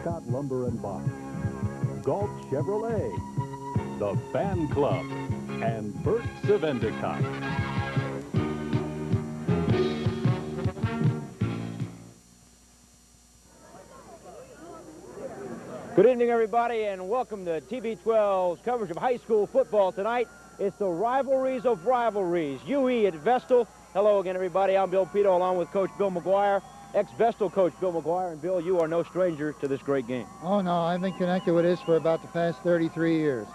Endicott Lumber and Box, Galt Chevrolet, the Fan Club, and Burt's of Endicott. Good evening, everybody, and welcome to TV12's coverage of high school football tonight. It's the rivalries of rivalries. UE at Vestal. Hello again, everybody. I'm Bill Pito, along with Coach Bill McGuire, ex-Vestal coach Bill McGuire. And, Bill, you are no stranger to this great game. Oh, no, I've been connected with this for about the past 33 years.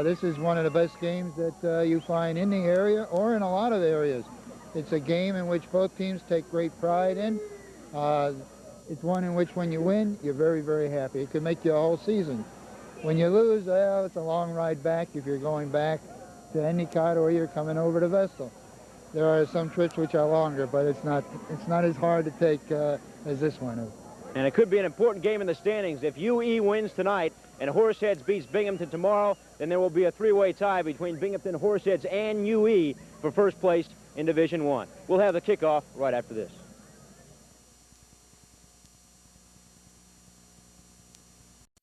This is one of the best games that you find in the area or in a lot of areas. It's a game in which both teams take great pride in. It's one in which when you win, you're very, very happy. It could make you a whole season. When you lose, well, it's a long ride back if you're going back to Endicott or you're coming over to Vestal. There are some trips which are longer, but it's not as hard to take as this one is. And it could be an important game in the standings. If UE wins tonight and Horseheads beats Binghamton tomorrow, then there will be a three-way tie between Binghamton, Horseheads, and UE for first place in Division I. We'll have the kickoff right after this.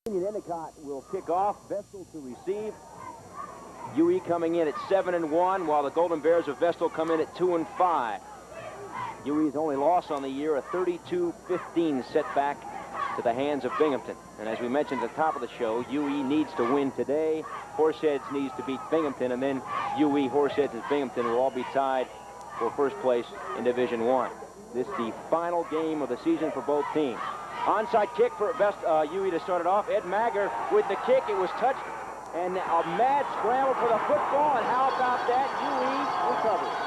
Union-Endicott will kick off. Vestal to receive. UE coming in at 7-1, while the Golden Bears of Vestal come in at 2-5. UE's only loss on the year, a 32-15 setback to the hands of Binghamton. And as we mentioned at the top of the show, UE needs to win today. Horseheads needs to beat Binghamton, and then UE, Horseheads, and Binghamton will all be tied for first place in Division I. This is the final game of the season for both teams. Onside kick for UE to start it off. Ed Magger with the kick. It was touched. And a mad scramble for the football. And how about that? UE recovers.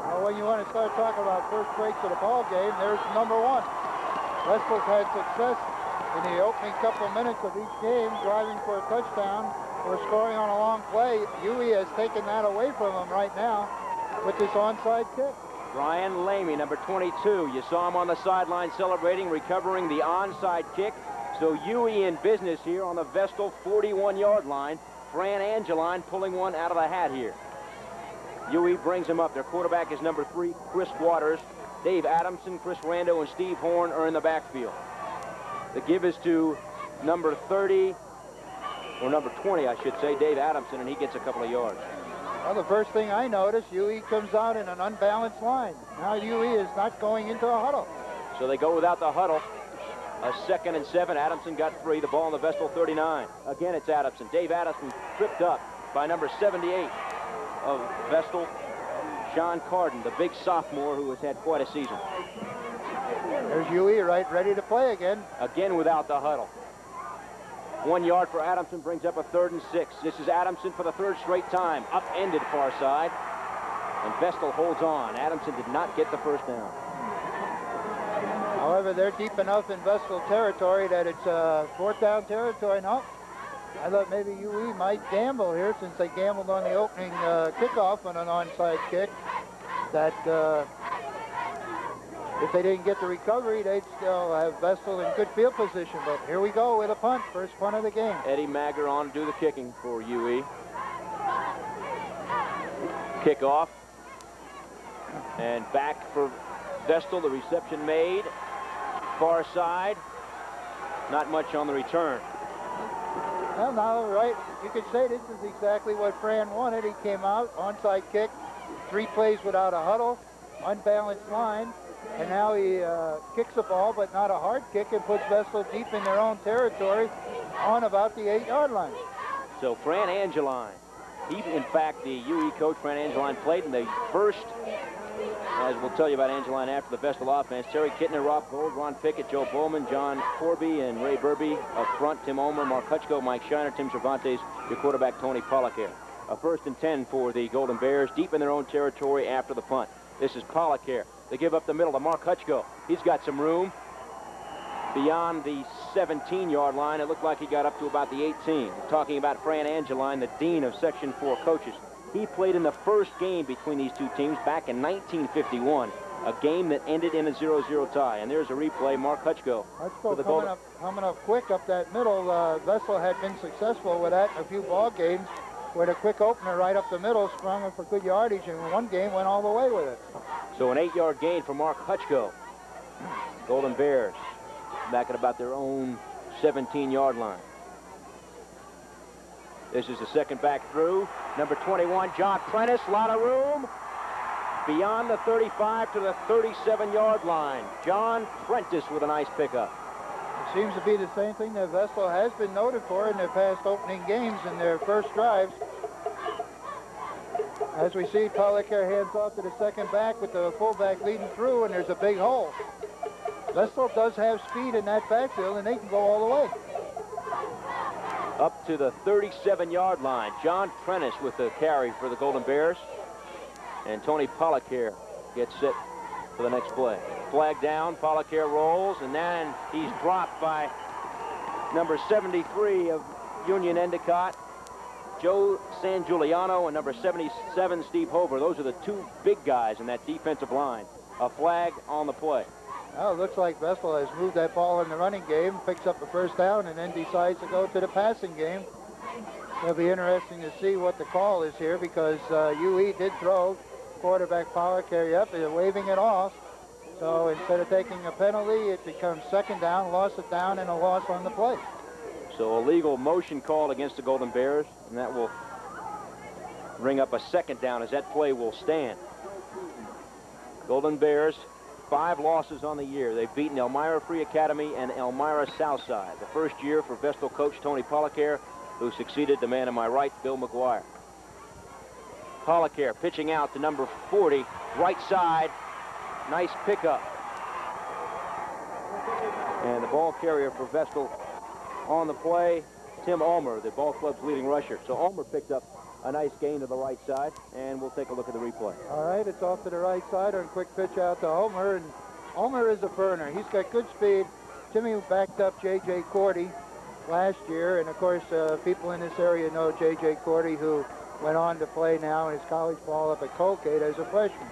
Well, when you want to start talking about first breaks of the ball game, there's number one. Vestal's had success in the opening couple of minutes of each game, driving for a touchdown or scoring on a long play. UE has taken that away from them right now with this onside kick. Brian Lamy, number 22. You saw him on the sideline celebrating, recovering the onside kick. So UE in business here on the Vestal 41-yard line. Fran Angeline pulling one out of the hat here. UE brings him up. Their quarterback is number 3, Chris Waters. Dave Adamson, Chris Rando, and Steve Horn are in the backfield. The give is to number 30, or number 20, I should say, Dave Adamson, and he gets a couple of yards. Well, the first thing I noticed, UE comes out in an unbalanced line. Now UE is not going into a huddle. So they go without the huddle. A 2nd and 7. Adamson got 3. The ball on the Vestal 39. Again, it's Adamson. Dave Adamson tripped up by number 78 of Vestal, Sean Carden, the big sophomore who has had quite a season. There's UE right ready to play again. Again without the huddle. 1 yard for Adamson brings up a 3rd and 6. This is Adamson for the 3rd straight time. Upended far side. And Vestal holds on. Adamson did not get the first down. However, they're deep enough in Vestal territory that it's 4th down territory. No, I thought maybe UE might gamble here since they gambled on the opening kickoff on an onside kick. That if they didn't get the recovery, they'd still have Vestal in good field position. But here we go with a punt, first punt of the game. Eddie Magger on to do the kicking for UE. Kickoff. And back for Vestal, the reception made. Far side. Not much on the return. Well, now, right, you could say this is exactly what Fran wanted. He came out, onside kick, 3 plays without a huddle, unbalanced line. And now he kicks the ball, but not a hard kick, and puts Vestal deep in their own territory on about the 8-yard line. So Fran Angeline, he, in fact, the UE coach, Fran Angeline, played in the first, as we'll tell you about Angeline after the Vestal offense. Terry Kittner, Rob Gold, Ron Pickett, Joe Bowman, John Corby, and Ray Burby up front. Tim Omer, Mark Hutchko, Mike Shiner, Tim Cervantes, your quarterback, Tony Pollock here. A 1st and 10 for the Golden Bears, deep in their own territory after the punt. This is Pollock here. They give up the middle to Mark Hutchko. He's got some room beyond the 17-yard line. It looked like he got up to about the 18. We're talking about Fran Angeline, the dean of Section 4 coaches. He played in the first game between these two teams back in 1951, a game that ended in a 0-0 tie. And there's a replay. Mark Hutchko. Hutchko coming up quick up that middle. Vestal had been successful with that in a few ball games, with a quick opener right up the middle, sprung it for good yardage, and one game went all the way with it. So an 8-yard gain for Mark Hutchko. Golden Bears back at about their own 17-yard line. This is the second back through. Number 21, John Prentice, a lot of room. Beyond the 35 to the 37-yard line. John Prentice with a nice pickup. It seems to be the same thing that Vestal has been noted for in their past opening games in their first drives. As we see, Pollicare hands off to the second back with the fullback leading through, and there's a big hole. Vestal does have speed in that backfield, and they can go all the way. Up to the 37-yard line. John Prentice with the carry for the Golden Bears. And Tony Pollicare gets set for the next play. Flag down, Pollicare rolls, and then he's dropped by number 73 of Union-Endicott, Joe San Giuliano, and number 77, Steve Hoover. Those are the two big guys in that defensive line. A flag on the play. Well, it looks like Vestal has moved that ball in the running game, picks up the first down, and then decides to go to the passing game. It'll be interesting to see what the call is here, because UE did throw quarterback Pollicare up. They're waving it off. So instead of taking a penalty, it becomes second down, loss of down, and a loss on the play. So a legal motion called against the Golden Bears, and that will bring up a second down as that play will stand. Golden Bears, 5 losses on the year. They've beaten Elmira Free Academy and Elmira Southside. The first year for Vestal coach Tony Pollicare, who succeeded the man on my right, Bill McGuire. Pollicare pitching out to number 40, right side. Nice pickup. And the ball carrier for Vestal on the play, Tim Ulmer, the ball club's leading rusher. So Ulmer picked up a nice gain to the right side, and we'll take a look at the replay. All right, it's off to the right side on a quick pitch out to Ulmer, and Ulmer is a burner. He's got good speed. Timmy backed up J.J. Cordy last year, and of course, people in this area know J.J. Cordy, who went on to play now in his college ball up at Colgate as a freshman.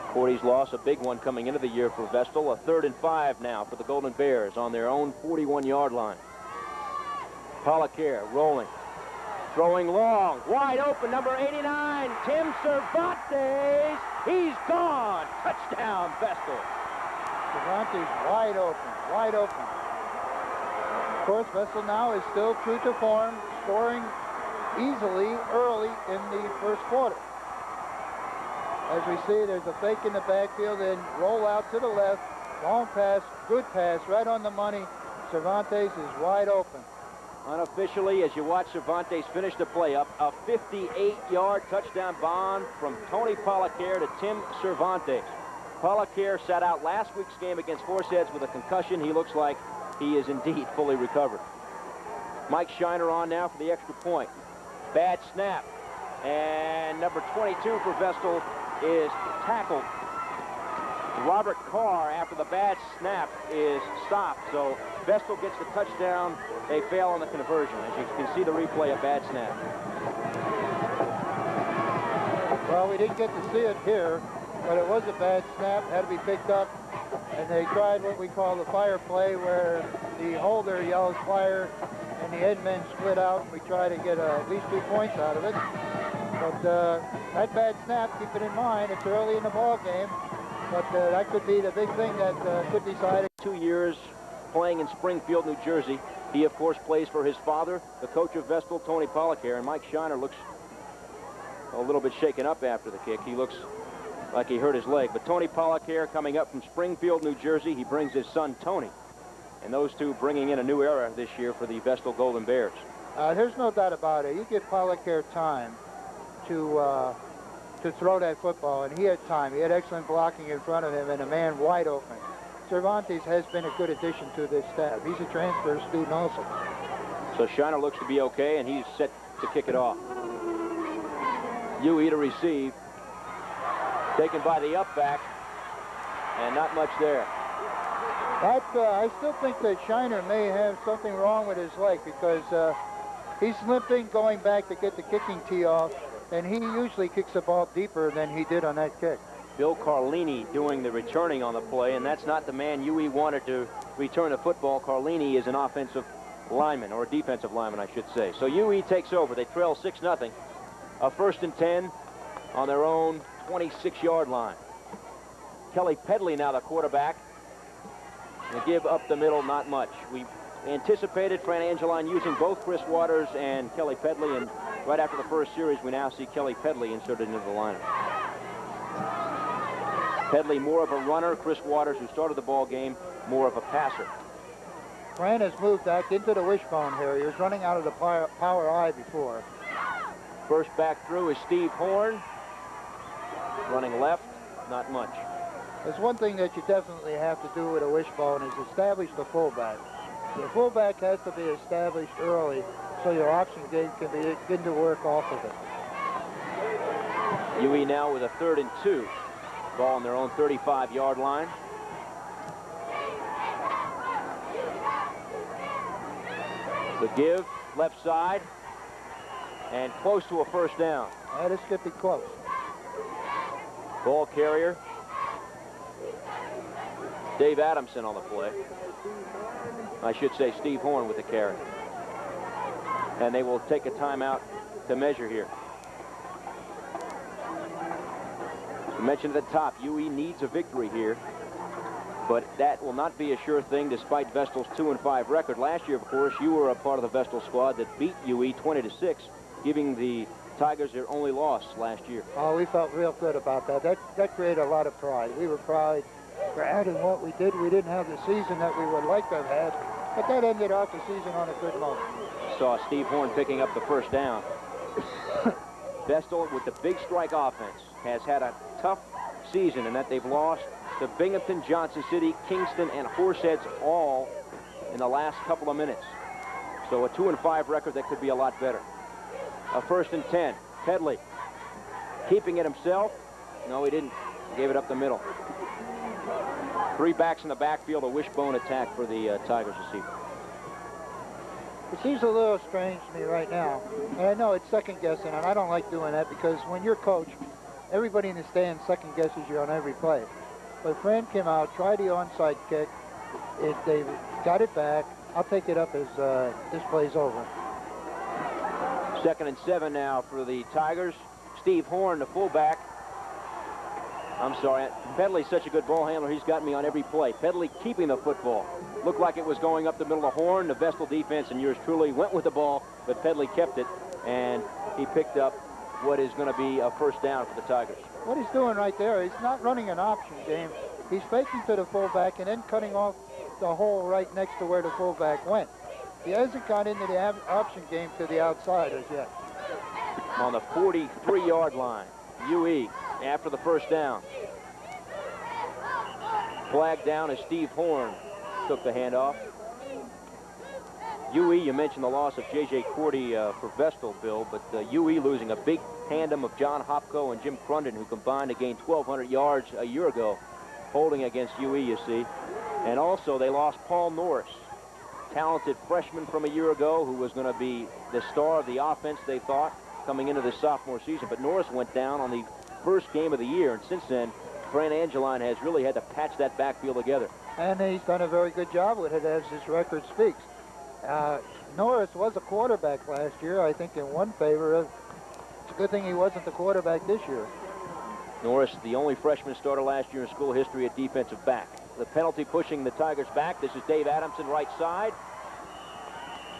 Cordy's loss, a big one coming into the year for Vestal. A 3rd and 5 now for the Golden Bears on their own 41-yard line. Pollicare rolling. Throwing long. Wide open, number 89, Tim Cervantes. He's gone. Touchdown, Vestal. Cervantes wide open, wide open. Of course, Vestal now is still true to form, scoring easily early in the first quarter. As we see, there's a fake in the backfield and roll out to the left. Long pass, good pass, right on the money. Cervantes is wide open. Unofficially, as you watch Cervantes finish the play up, a 58-yard touchdown bomb from Tony Pollicare to Tim Cervantes. Pollicare sat out last week's game against Horseheads with a concussion. He looks like he is indeed fully recovered. Mike Shiner on now for the extra point. Bad snap. And number 22 for Vestal is tackled. Robert Carr, after the bad snap, is stopped. So Vestal gets the touchdown. They fail on the conversion. As you can see the replay, a bad snap. Well, we didn't get to see it here, but it was a bad snap, had to be picked up. And they tried what we call the fire play, where the holder yells fire and the end men split out, and we try to get at least 2 points out of it. But that bad snap, keep it in mind, it's early in the ball game. But that could be the big thing that could decide it. 2 years playing in Springfield, New Jersey. He, of course, plays for his father, the coach of Vestal, Tony Pollicare. And Mike Shiner looks a little bit shaken up after the kick. He looks like he hurt his leg. But Tony Pollicare coming up from Springfield, New Jersey. He brings his son, Tony. And those two bringing in a new era this year for the Vestal Golden Bears. There's no doubt about it. You give Pollicare time to throw that football, and he had time. He had excellent blocking in front of him and a man wide open. Cervantes has been a good addition to this staff. He's a transfer student also. So Shiner looks to be okay, and he's set to kick it off. UE to receive. Taken by the up back, and not much there. I still think that Shiner may have something wrong with his leg, because he's limping going back to get the kicking tee off, and he usually kicks the ball deeper than he did on that kick. Bill Carlini doing the returning on the play, and that's not the man UE wanted to return the football. Carlini is an offensive lineman, or a defensive lineman, I should say. So UE takes over. They trail 6-0. A 1st and 10 on their own 26-yard line. Kelly Pedley now the quarterback. The give up the middle, not much. We anticipated Fran Angeline using both Chris Waters and Kelly Pedley, and right after the first series, we now see Kelly Pedley inserted into the lineup. Pedley more of a runner, Chris Waters, who started the ball game, more of a passer. Fran has moved back into the wishbone here. He was running out of the power I before. First back through is Steve Horn. Running left, not much. There's one thing that you definitely have to do with a wishbone is establish the fullback. The fullback has to be established early so your option game can begin to work off of it. UE now with a 3rd and 2. Ball on their own 35-yard line. The give, left side, and close to a first down. That is getting close. Ball carrier, Dave Adamson on the play. I should say Steve Horn with the carry. And they will take a timeout to measure here. I mentioned at the top, UE needs a victory here, but that will not be a sure thing despite Vestal's 2-5 record. Last year, of course, you were a part of the Vestal squad that beat UE 20-6, giving the Tigers their only loss last year. Oh, we felt real good about that. That created a lot of pride. We were proud in what we did. We didn't have the season that we would like to have had, but that ended off the season on a good note. Saw Steve Horn picking up the first down. Vestal, with the big strike offense, has had a tough season in that they've lost to Binghamton, Johnson City, Kingston, and Horseheads all in the last couple of minutes. So a 2-5 record that could be a lot better. A 1st and 10. Pedley keeping it himself. No, he didn't. Gave it up the middle. 3 backs in the backfield, a wishbone attack for the Tigers receiver. It seems a little strange to me right now. And I know it's second guessing, and I don't like doing that because when you're coach, everybody in the stands second guesses you on every play. But Fran came out, tried the onside kick. They got it back. I'll take it up as this play's over. 2nd and 7 now for the Tigers. Steve Horn, the fullback. I'm sorry, Pedley's such a good ball handler, he's got me on every play. Pedley keeping the football. Looked like it was going up the middle of Horn. The Vestal defense and yours truly went with the ball, but Pedley kept it, and he picked up what is going to be a first down for the Tigers. What he's doing right there, he's not running an option game. He's faking to the fullback and then cutting off the hole right next to where the fullback went. He hasn't got into the option game to the outside as yet. On the 43-yard line, UE after the first down. Flag down as Steve Horn took the handoff. UE, you mentioned the loss of J.J. Cordy for Vestal, Bill, but UE losing a big tandem of John Hopko and Jim Crunden, who combined to gain 1,200 yards a year ago, holding against UE, you see. And also, they lost Paul Norris, talented freshman from a year ago, who was going to be the star of the offense, they thought, coming into this sophomore season. But Norris went down on the first game of the year, and since then, Fran Angeline has really had to patch that backfield together. And he's done a very good job with it, as his record speaks. Norris was a quarterback last year, I think, in one favor of. It's a good thing he wasn't the quarterback this year. Norris, the only freshman starter last year in school history at defensive back. The penalty pushing the Tigers back. This is Dave Adamson, right side.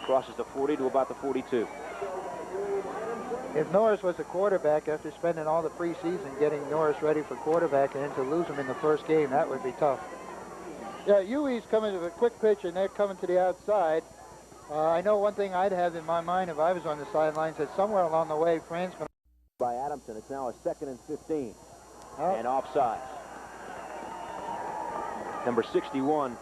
Crosses the 40 to about the 42. If Norris was a quarterback, after spending all the preseason getting Norris ready for quarterback and then to lose him in the first game, that would be tough. Yeah, UE's coming to a quick pitch, and they're coming to the outside. I know one thing I'd have in my mind if I was on the sidelines, that somewhere along the way, Fran's going to... By Adamson, it's now a 2nd and 15. Oh. And offside. Number 61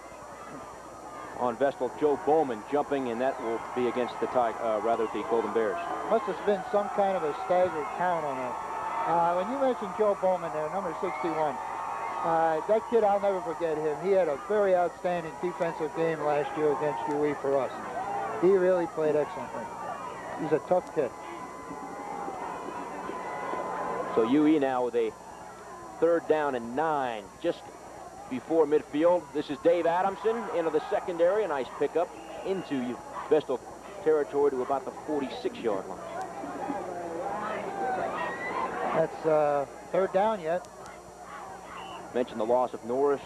on Vestal, Joe Bowman jumping, and that will be against the the Golden Bears. Must have been some kind of a staggered count on that. When you mentioned Joe Bowman there, number 61, that kid, I'll never forget him. He had a very outstanding defensive game last year against UE for us. He really played excellently. He's a tough kid. So UE now with a 3rd down and 9, just before midfield. This is Dave Adamson into the secondary. A nice pickup into Vestal territory to about the 46-yard line. That's 3rd down yet. Mentioned the loss of Norris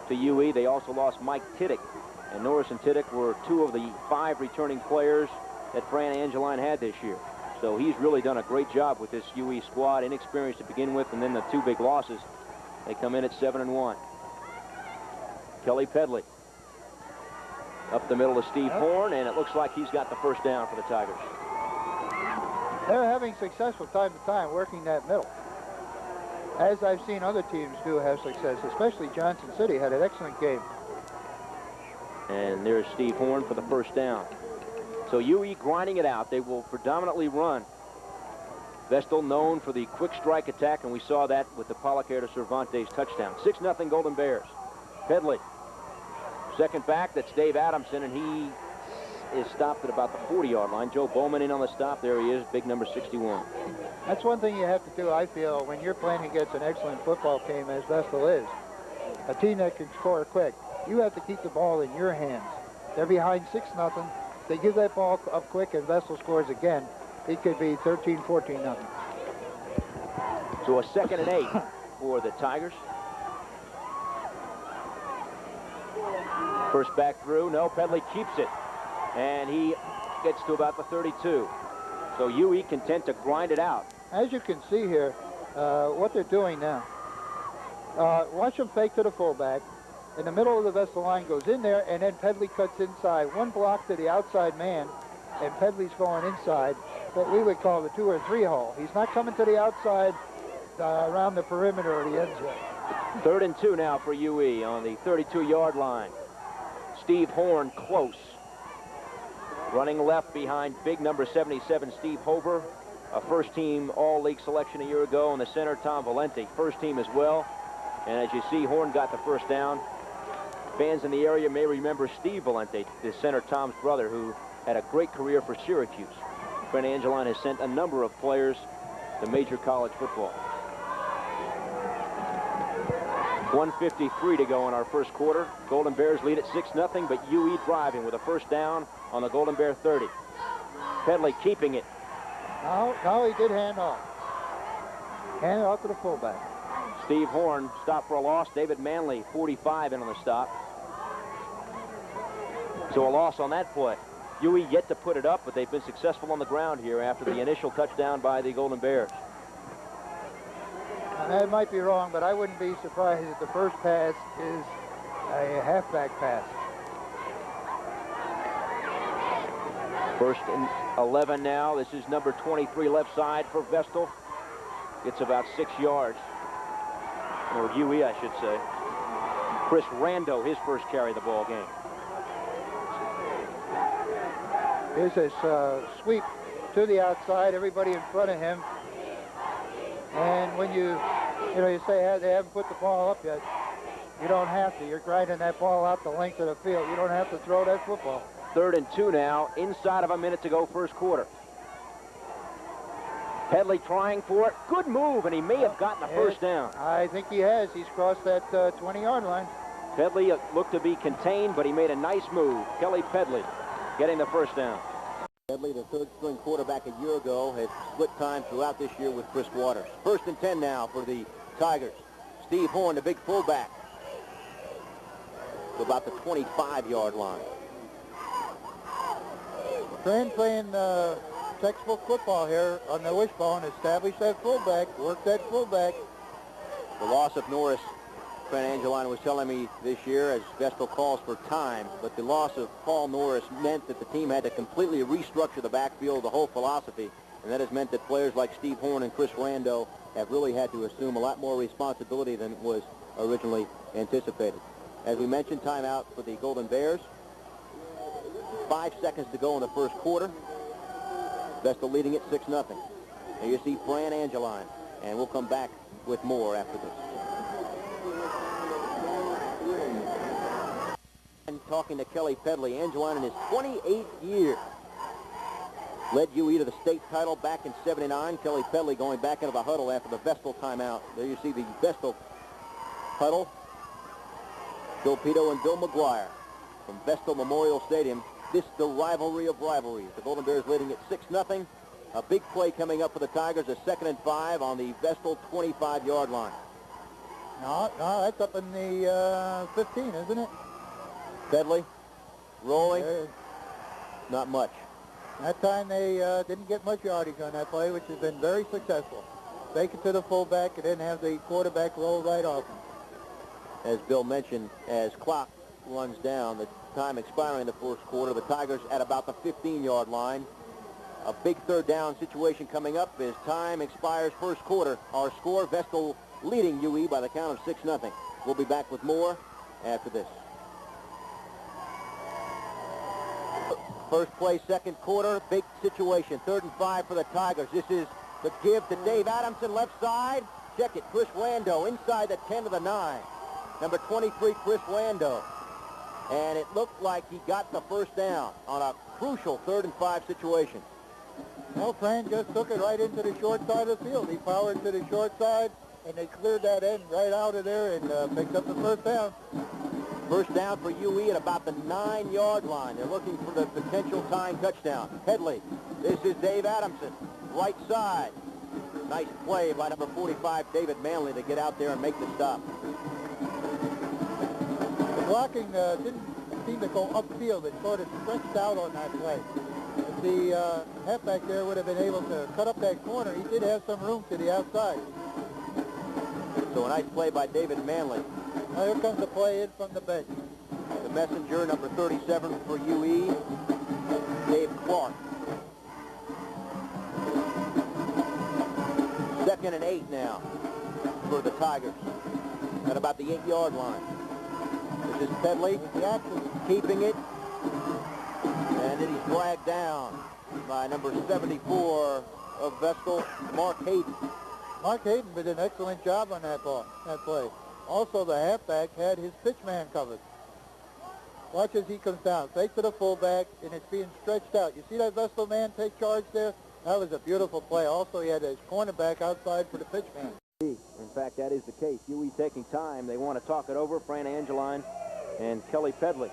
to UE. They also lost Mike Tiddick. And Norris and Tiddick were 2 of the 5 returning players that Fran Angeline had this year. So he's really done a great job with this UE squad, inexperienced to begin with, and then the 2 big losses. They come in at 7-1. Kelly Pedley up the middle to Steve Horn, and it looks like he's got the first down for the Tigers. They're having successful time to time working that middle, as I've seen other teams do have success, especially Johnson City had an excellent game. And there's Steve Horn for the first down. So UE grinding it out. They will predominantly run. Vestal known for the quick strike attack, and we saw that with the Poliquer to Cervantes touchdown. 6-0 Golden Bears. Pedley, second back, that's Dave Adamson, and he is stopped at about the 40-yard line. Joe Bowman in on the stop. There he is, big number 61. That's one thing you have to do, I feel, when you're playing against an excellent football team as Vestal is, a team that can score quick. You have to keep the ball in your hands. They're behind 6-0. They give that ball up quick and Vestal scores again. It could be 13-14-0. So a 2nd and 8 for the Tigers. First back through. No, Pedley keeps it. And he gets to about the 32. So UE content to grind it out. As you can see here, what they're doing now. Watch them fake to the fullback. In the middle of the Vestal line, goes in there, and then Pedley cuts inside. One block to the outside man, and Pedley's going inside what we would call the 2 or 3 hole. He's not coming to the outside around the perimeter of the end zone. 3rd and 2 now for UE on the 32-yard line. Steve Horn close. Running left behind big number 77, Steve Hoover, a first-team All-League selection a year ago. In the center, Tom Valenti, first team as well. And as you see, Horn got the first down. Fans in the area may remember Steve Valenti, the center Tom's brother, who had a great career for Syracuse. Fran Angeline has sent a number of players to major college football. 1:53 to go in our first quarter. Golden Bears lead at 6-0, but UE driving with a first down on the Golden Bear 30. Pedley keeping it. Now he did hand off. Hand it off to the fullback. Steve Horn stopped for a loss. David Manley, 45, in on the stop. So a loss on that play. UE yet to put it up, but they've been successful on the ground here after the initial touchdown by the Golden Bears. That might be wrong, but I wouldn't be surprised if the first pass is a halfback pass. 1st and 11 now. This is number 23 left side for Vestal. It's about 6 yards. Or UE, I should say. Chris Rando, his first carry of the ball game. Here's this sweep to the outside, everybody in front of him. And when you say they haven't put the ball up yet, you don't have to. You're grinding that ball out the length of the field. You don't have to throw that football. 3rd and 2 now, inside of a minute to go first quarter. Pedley trying for it. Good move, and he may have gotten the first down. I think he has. He's crossed that 20-yard line. Pedley looked to be contained, but he made a nice move. Kelly Pedley getting the first down. Pedley, the 3rd-string quarterback a year ago, has split time throughout this year with Chris Waters. 1st and 10 now for the Tigers. Steve Horn, the big fullback, to about the 25-yard line. Fran playing textbook football here on the wishbone. Establish that fullback, work that fullback. The loss of Norris, Fran Angeline was telling me this year, as Vestal calls for time, but the loss of Paul Norris meant that the team had to completely restructure the backfield, the whole philosophy, and that has meant that players like Steve Horn and Chris Rando have really had to assume a lot more responsibility than was originally anticipated. As we mentioned, timeout for the Golden Bears. 5 seconds to go in the first quarter. Vestal leading it 6-0. Now you see Fran Angeline, and we'll come back with more after this. And talking to Kelly Pedley, Angeline in his 28th year led UE to the state title back in '79. Kelly Pedley going back into the huddle after the Vestal timeout. There you see the Vestal huddle. Bill Pito and Bill McGuire from Vestal Memorial Stadium. This the rivalry of rivalries. The Golden Bears leading at 6-0. A big play coming up for the Tigers, a 2nd and 5 on the Vestal 25-yard line. No, that's up in the 15, isn't it? Pedley rolling. Not much. That time they didn't get much yardage on that play, which has been very successful. Fake it to the fullback and then have the quarterback roll right off him. As Bill mentioned, as clock runs down, the time expiring in the first quarter, the Tigers at about the 15-yard line. A big third down situation coming up as time expires first quarter. Our score, Vestal leading UE by the count of 6-0. We'll be back with more after this. First play, second quarter, big situation. 3rd and 5 for the Tigers. This is the give to Dave Adamson, left side. Check it, Chris Wando inside the 10 to the 9. Number 23, Chris Wando. And it looked like he got the first down on a crucial 3rd and 5 situation. Well, Fran just took it right into the short side of the field. He powered to the short side, and they cleared that end right out of there and picked up the first down. First down for UE at about the 9-yard line. They're looking for the potential tying touchdown. Pedley, this is Dave Adamson, right side. Nice play by number 45, David Manley, to get out there and make the stop. The blocking didn't seem to go upfield. It sort of stretched out on that play. If the halfback there would have been able to cut up that corner, he did have some room to the outside. So a nice play by David Manley. Now here comes the play in from the bench. The messenger, number 37 for UE, Dave Clark. 2nd and 8 now for the Tigers at about the 8-yard line. This is Pedley, keeping it, and then he's dragged down by number 74 of Vestal, Mark Hayden. Mark Hayden did an excellent job on that play. Also, the halfback had his pitch man covered. Watch as he comes down. Fake to the fullback, and it's being stretched out. You see that Vestal man take charge there? That was a beautiful play. Also, he had his cornerback outside for the pitch man. In fact, that is the case. UE taking time. They want to talk it over. Fran Angeline and Kelly Pedley.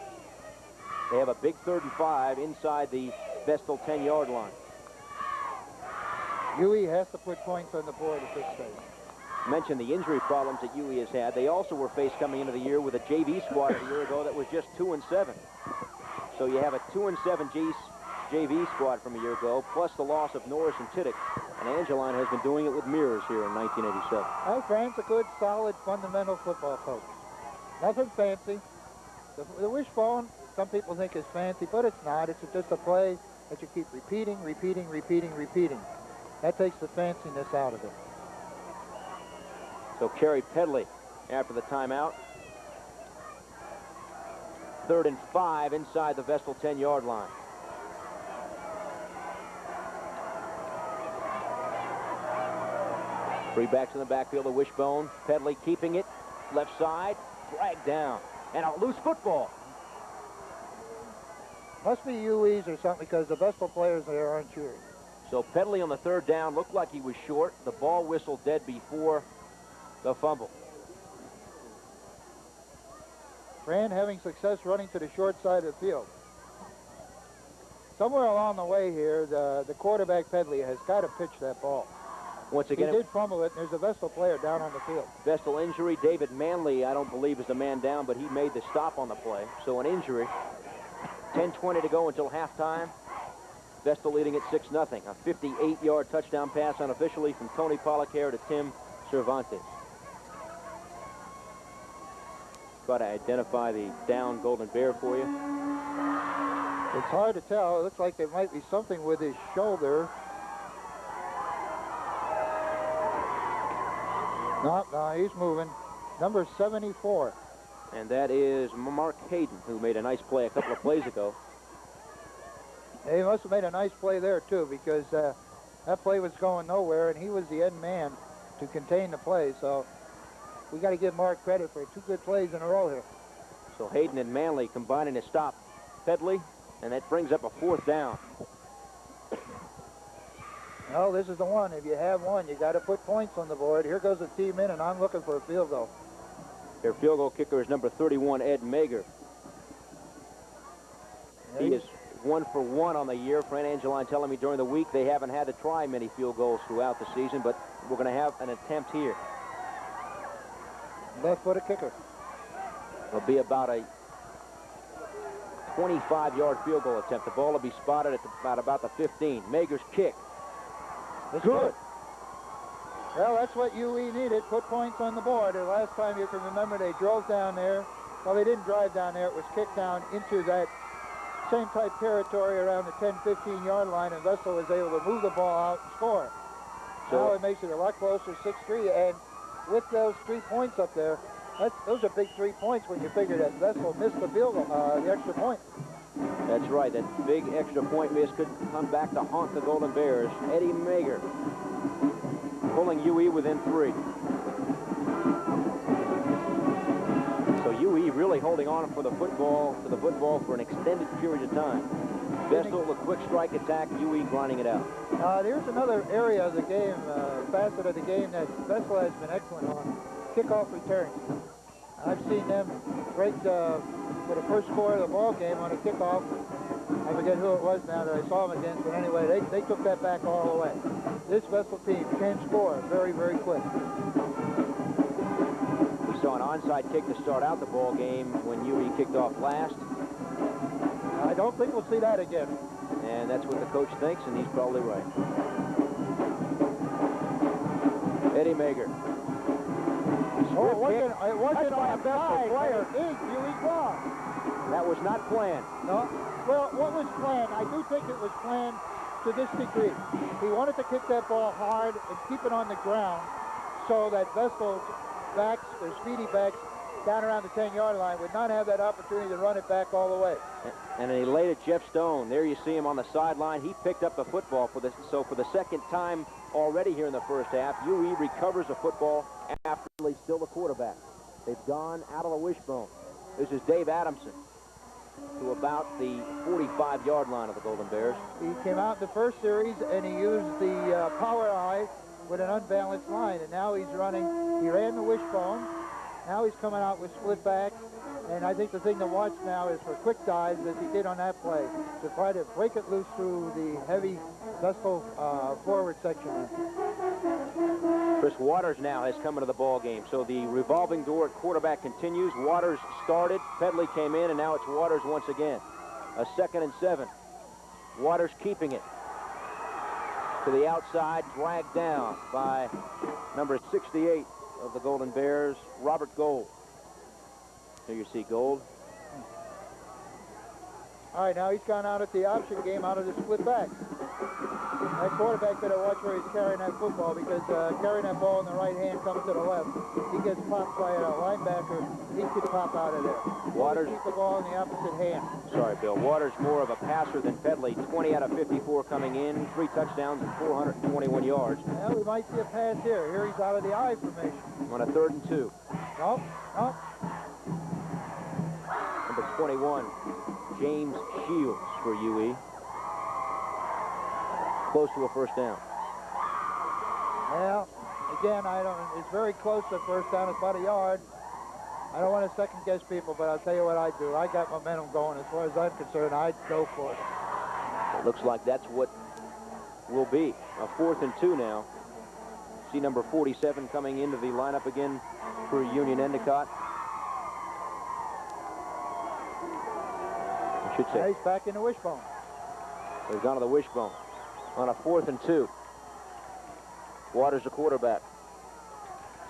They have a big 3rd and 5 inside the Vestal 10-yard line. UE has to put points on the board at this stage. Mentioned the injury problems that UE has had. They also were faced coming into the year with a JV squad a year ago that was just 2-7. So you have a 2-7 JV squad from a year ago, plus the loss of Norris and Tiddick. And Angeline has been doing it with Mears here in 1987. Well, Fran's a good, solid, fundamental football coach. Nothing fancy. The wishbone, some people think is fancy, but it's not. It's just a play that you keep repeating. That takes the fanciness out of it. So Kerry Pedley after the timeout. 3rd and 5 inside the Vestal 10-yard line. Three backs in the backfield, the wishbone. Pedley keeping it, left side, dragged down, and a loose football. Must be UE's or something because the Vestal players there aren't cheering. So Pedley on the 3rd down looked like he was short. The ball whistled dead before the fumble. Fran having success running to the short side of the field. Somewhere along the way here, the quarterback Pedley has got to pitch that ball. Once again, he did fumble it, and there's a Vestal player down on the field. Vestal injury. David Manley, I don't believe, is the man down, but he made the stop on the play. So an injury. 10:20 to go until halftime. Vestal leading at 6-0. A 58-yard touchdown pass unofficially from Tony Pollacker to Tim Cervantes. Try to identify the down Golden Bear for you. It's hard to tell. It looks like there might be something with his shoulder. No, he's moving. Number 74. And that is Mark Hayden, who made a nice play a couple of plays ago. He must have made a nice play there, too, because that play was going nowhere, and he was the end man to contain the play. So we got to give Mark credit for 2 good plays in a row here. So Hayden and Manley combining to stop Pedley, and that brings up a 4th down. Well, this is the one. If you have one, you got to put points on the board. Here goes the team in, and I'm looking for a field goal. Their field goal kicker is number 31, Ed Mager. He is 1 for 1 on the year. Fran Angeline telling me during the week they haven't had to try many field goals throughout the season, but we're going to have an attempt here. Left-footed kicker. It'll be about a 25-yard field goal attempt. The ball will be spotted at about the 15. Mager's kick. It's Good. Well, that's what UE needed. Put points on the board. The last time you can remember, they drove down there. Well, they didn't drive down there. It was kicked down into that same type territory around the 10, 15-yard line, and Vestal was able to move the ball out and score. So now it makes it a lot closer, 6-3, and with those 3 points up there, those are big 3 points when you figure that Vestal missed the field goal, the extra point. That's right. That big extra point miss could come back to haunt the Golden Bears. Eddie Mager pulling UE within 3. So UE really holding on to the football for an extended period of time. Vestal, a quick strike attack, UE grinding it out. There's another area of the game, facet of the game that Vestal has been excellent on, kickoff returns. I've seen them break for the first score of the ball game on a kickoff. I forget who it was now that I saw them against, but anyway, they took that back all the way. This Vestal team can score very, very quick. We saw an onside kick to start out the ball game when UE kicked off last. I don't think we'll see that again. And that's what the coach thinks, and he's probably right. Eddie Mager. Oh, it wasn't on a Vestal player. That was not planned. No. Well, what was planned? I do think it was planned to this degree. He wanted to kick that ball hard and keep it on the ground so that Vestal's backs, their speedy backs, down around the 10-yard line would not have that opportunity to run it back all the way. And he laid it Jeff Stone. There you see him on the sideline. He picked up the football for this. So for the second time already here in the first half, UE recovers the football after he's still the quarterback. They've gone out of the wishbone. This is Dave Adamson to about the 45-yard line of the Golden Bears. He came out in the first series and he used the power eye with an unbalanced line, and now he's running. He ran the wishbone. Now he's coming out with split backs, and I think the thing to watch now is for quick dives, as he did on that play, to try to break it loose through the heavy Vestal forward section. Chris Waters now has come into the ball game, so the revolving door at quarterback continues. Waters started, Pedley came in, and now it's Waters once again. A 2nd and 7. Waters keeping it to the outside, dragged down by number 68 of the Golden Bears, Robert Gold. Here you see Gold. All right, now he's gone out at the option game out of the split back. That quarterback better watch where he's carrying that football, because carrying that ball in the right hand coming to the left, he gets popped by a linebacker, he could pop out of there. Waters keep the ball in the opposite hand. Sorry, Bill. Waters more of a passer than Pedley. 20 out of 54 coming in, 3 touchdowns and 421 yards. Well, we might see a pass here. Here he's out of the I formation. On a 3rd and 2. Nope, nope. Number 21, James Shields for UE. Close to a first down. Well, again, it's very close to first down. It's about a yard. I don't want to second guess people, but I'll tell you what I do. I got momentum going. As far as I'm concerned, I'd go for it. It looks like that's what will be. A 4th and 2 now. See number 47 coming into the lineup again for Union-Endicott. I should say. Yeah, he's back in the wishbone. He's gone to the wishbone. On a 4th and 2. Waters the quarterback.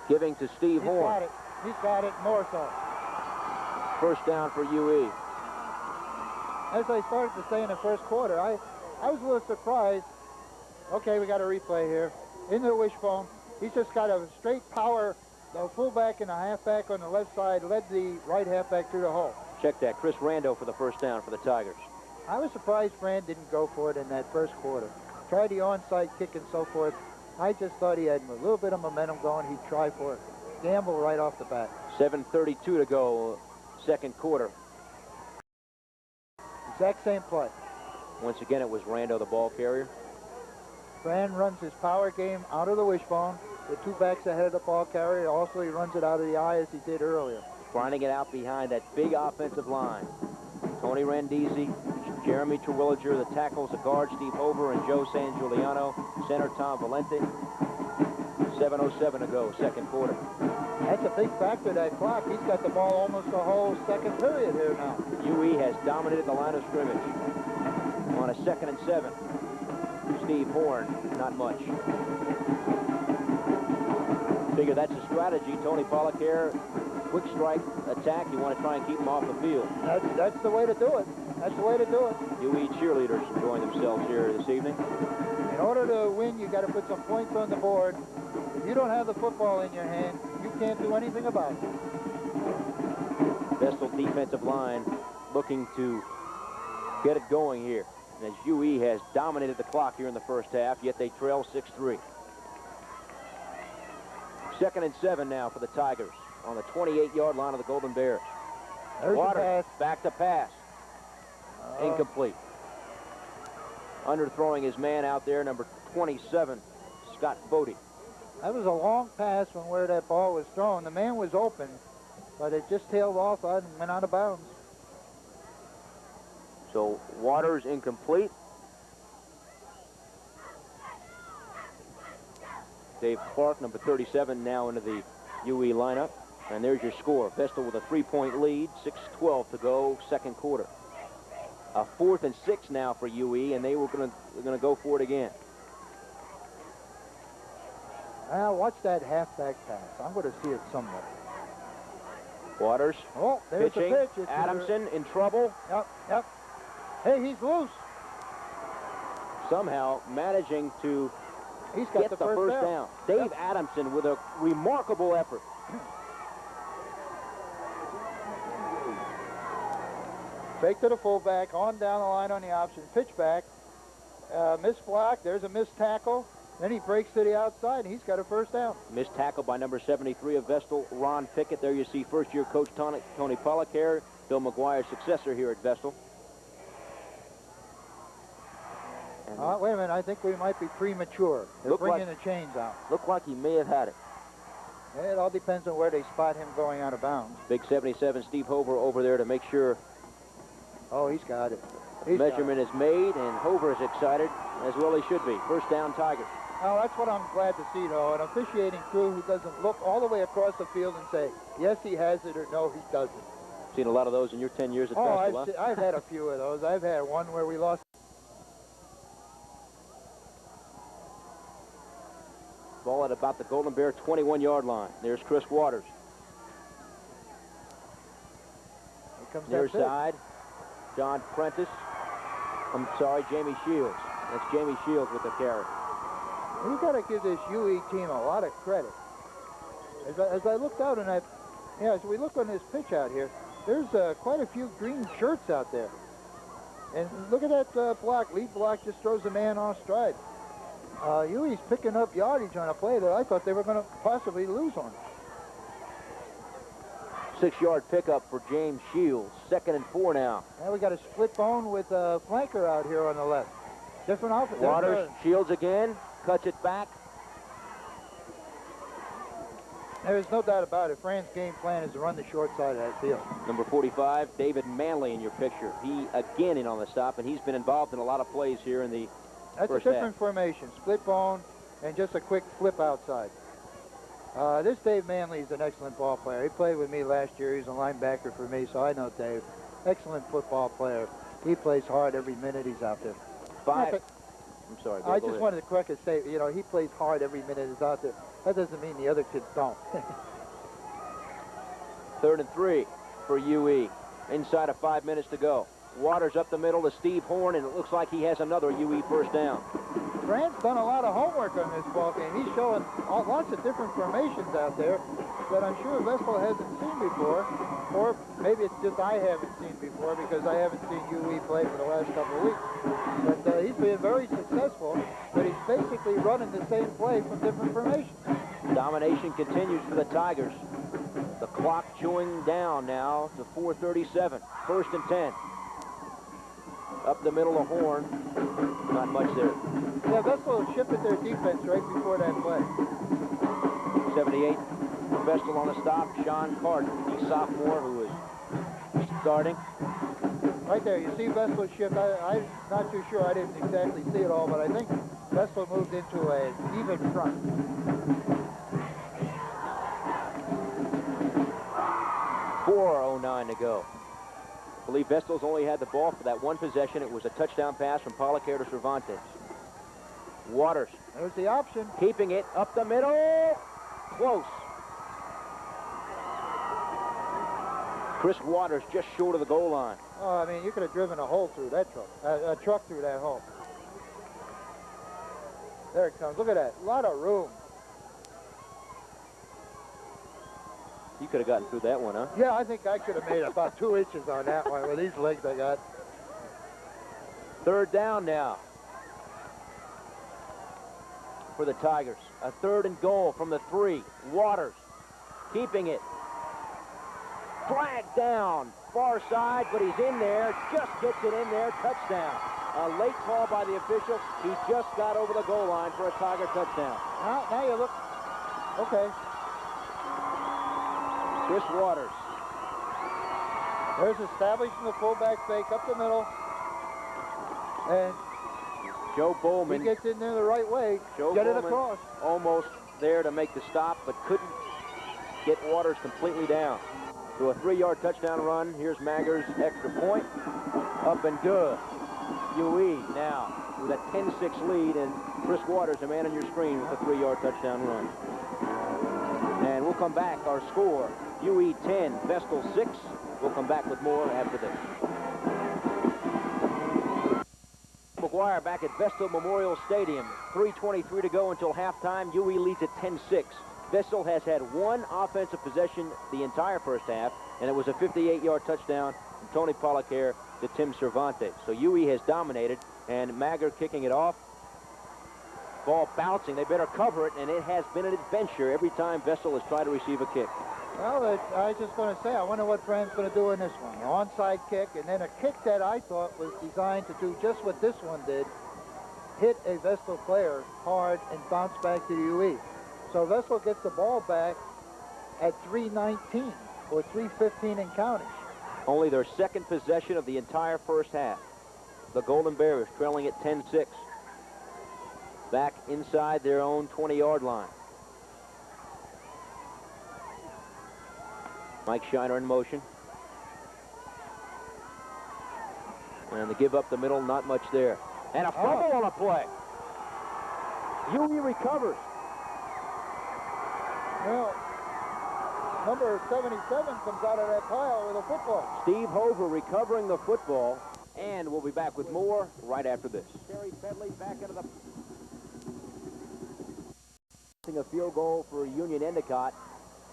Giving to Steve Horn. Got it. He's got it more so. First down for UE. As I started to say in the first quarter, I was a little surprised. Okay, we got a replay here. In the wishbone, he's just got a straight power. The fullback and the halfback on the left side led the right halfback through the hole. Check that. Chris Rando for the first down for the Tigers. I was surprised Fran didn't go for it in that first quarter. Tried the onside kick and so forth. I just thought he had a little bit of momentum going. He'd try for it. Gamble right off the bat. 7:32 to go, second quarter. Exact same play. Once again, it was Rando, the ball carrier. Fran runs his power game out of the wishbone. The 2 backs ahead of the ball carrier. Also, he runs it out of the eye as he did earlier. Grinding it out behind that big offensive line. Tony Randisi, Jeremy Terwilliger, the tackles, the guard, Steve Hoover, and Joe San Giuliano. Center, Tom Valente. 7:07 to go, second quarter. That's a big factor, that clock. He's got the ball almost the whole second period here now. UE has dominated the line of scrimmage. On a 2nd and 7. Steve Horn, not much. Figure that's a strategy. Tony Pollock here, quick strike attack. You want to try and keep him off the field. That's the way to do it. That's the way to do it. UE cheerleaders enjoying themselves here this evening. In order to win, you got to put some points on the board. If you don't have the football in your hand, you can't do anything about it. Vestal defensive line looking to get it going here. As UE has dominated the clock here in the first half, yet they trail 6-3. 2nd and 7 now for the Tigers on the 28-yard line of the Golden Bears. There's Waters back to pass. Incomplete. Underthrowing his man out there, number 27, Scott Bodie. That was a long pass from where that ball was thrown. The man was open, but it just tailed off and went out of bounds. So Waters incomplete. Dave Clark, number 37, now into the UE lineup. And there's your score. Vestal with a 3-point lead, 6:12 to go, second quarter. A 4th and 6 now for UE, and they're going to go for it again. Now watch that halfback pass. I'm going to see it somewhere. Waters. Oh, there's pitching. the pitch. Adamson in trouble. Yep. Hey, he's loose. Somehow managing to He's got get the first down. Dave Yep. Adamson with a remarkable effort. Fake to the fullback, on down the line on the option, pitch back, missed block, there's a missed tackle, then he breaks to the outside, and he's got a first down. Missed tackle by number 73 of Vestal, Ron Pickett. There you see first-year coach Tony Pollock here, Bill McGuire's successor here at Vestal. Wait a minute, I think we might be premature. They're bringing the chains out. Looked like he may have had it. It all depends on where they spot him going out of bounds. Big 77, Steve Hoover over there to make sure. Oh, he's got it. Measurement is made, and Hoover is excited, as well he should be. First down, Tigers. Oh, that's what I'm glad to see, though. An officiating crew who doesn't look all the way across the field and say, yes, he has it, or no, he doesn't. Seen a lot of those in your 10 years at Vestal, huh? I've had a few of those. I've had one where we lost. Ball at about the Golden Bear 21-yard line. There's Chris Waters. Here comes Near that pitch. side, John Prentice. I'm sorry, Jamie Shields. That's Jamie Shields with the carry. You got to give this UE team a lot of credit. As I looked out on that, as we look on this pitch out here, there's quite a few green shirts out there. And look at that block. Lead block just throws the man off stride. UE's picking up yardage on a play that I thought they were going to possibly lose on. 6-yard pickup for James Shields. 2nd and 4 now. Now we got a split bone with a flanker out here on the left. Different outfit. Waters, Shields again, cuts it back. There's no doubt about it. Fran's game plan is to run the short side of that field. Number 45, David Manley in your picture. He again in on the stop, and he's been involved in a lot of plays here in the That's a first different half. formation. Split bone and just a quick flip outside. This Dave Manley is an excellent ball player. He played with me last year. He's a linebacker for me, so I know Dave. Excellent football player. He plays hard every minute he's out there. 5. I'm sorry, Bill, I go just ahead. wanted to correct a statement. You know, he plays hard every minute he's out there. That doesn't mean the other kids don't. 3rd and 3 for UE. Inside of 5 minutes to go. Waters up the middle to Steve Horn, and it looks like he has another UE first down. Fran's done a lot of homework on this ball game. He's showing lots of different formations out there that I'm sure Vestal hasn't seen before, or maybe it's just I haven't seen before because I haven't seen UE play for the last couple of weeks. But he's been very successful, but he's basically running the same play from different formations. Domination continues for the Tigers. The clock chewing down now to 4:37. 1st and 10. Up the middle of Horn. Not much there. Yeah, Vestal shifted their defense right before that play. 78 for Vestal on the stop. Sean Carter, the sophomore who is starting. Right there, you see Vestal shift. I'm not too sure. I didn't exactly see it all, but I think Vestal moved into an even front. to go. I believe Vestal's only had the ball for that one possession. It was a touchdown pass from Pollacker to Cervantes. Waters. There's the option. Keeping it up the middle. Close. Chris Waters just short of the goal line. Oh, I mean, you could have driven a hole through that truck. A truck through that hole. There it comes. Look at that. A lot of room. You could have gotten through that one, huh? Yeah, I think I could have made about 2 inches on that one with these legs I got. Third down now for the Tigers. A 3rd and goal from the 3. Waters keeping it. Flagged down, far side, but he's in there. Just gets it in there. Touchdown. A late call by the official. He just got over the goal line for a Tiger touchdown. Now you look. Okay. Chris Waters. There's establishing the fullback fake up the middle. And Joe Bowman. he gets in there the right way. Joe Get Bowman it across. almost there to make the stop, but couldn't get Waters completely down. To a 3-yard touchdown run. Here's Magger's extra point. Up and good. UE now with a 10-6 lead, and Chris Waters, a man on your screen, with a 3-yard touchdown run. And we'll come back. Our score, UE 10, Vestal 6. We'll come back with more after this. McGuire back at Vestal Memorial Stadium. 3:23 to go until halftime. UE leads at 10-6. Vestal has had one offensive possession the entire first half, and it was a 58-yard touchdown from Tony Pollacker to Tim Cervantes. So UE has dominated, and Magger kicking it off. Ball bouncing. They better cover it, and it has been an adventure every time Vestal has tried to receive a kick. Well, I was just going to say, I wonder what Fran's going to do in this one. An onside kick, and then a kick that I thought was designed to do just what this one did. Hit a Vestal player hard and bounce back to the UE. So Vestal gets the ball back at 3:19 or 3:15 and counting. Only their second possession of the entire first half. The Golden Bears trailing at 10-6. Back inside their own 20-yard line. Mike Shiner in motion. And the give up the middle, not much there. And a fumble on a play. UE recovers. Well, number 77 comes out of that pile with a football. Steve Hoover recovering the football, and we'll be back with more right after this. Terry Pedley back into the... A field goal for Union-Endicott.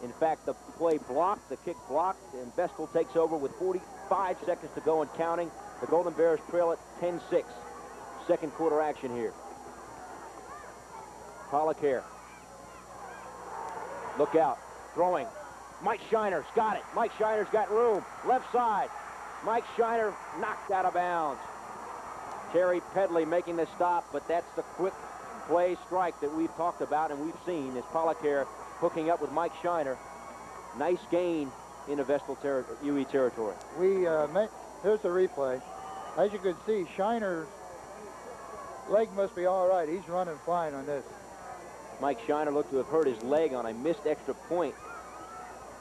In fact, the play blocked, the kick blocked, and Vestal takes over with 45 seconds to go and counting. The Golden Bears trail at 10-6. Second quarter action here. Pollacker. Look out. Throwing. Mike Shiner's got it. Mike Shiner's got room. Left side. Mike Shiner knocked out of bounds. Terry Pedley making the stop, but that's the quick play strike that we've talked about and we've seen, is Pollacker hooking up with Mike Shiner. Nice gain into Vestal UE territory. Here's the replay. As you can see, Shiner's leg must be all right. He's running fine on this. Mike Shiner looked to have hurt his leg on a missed extra point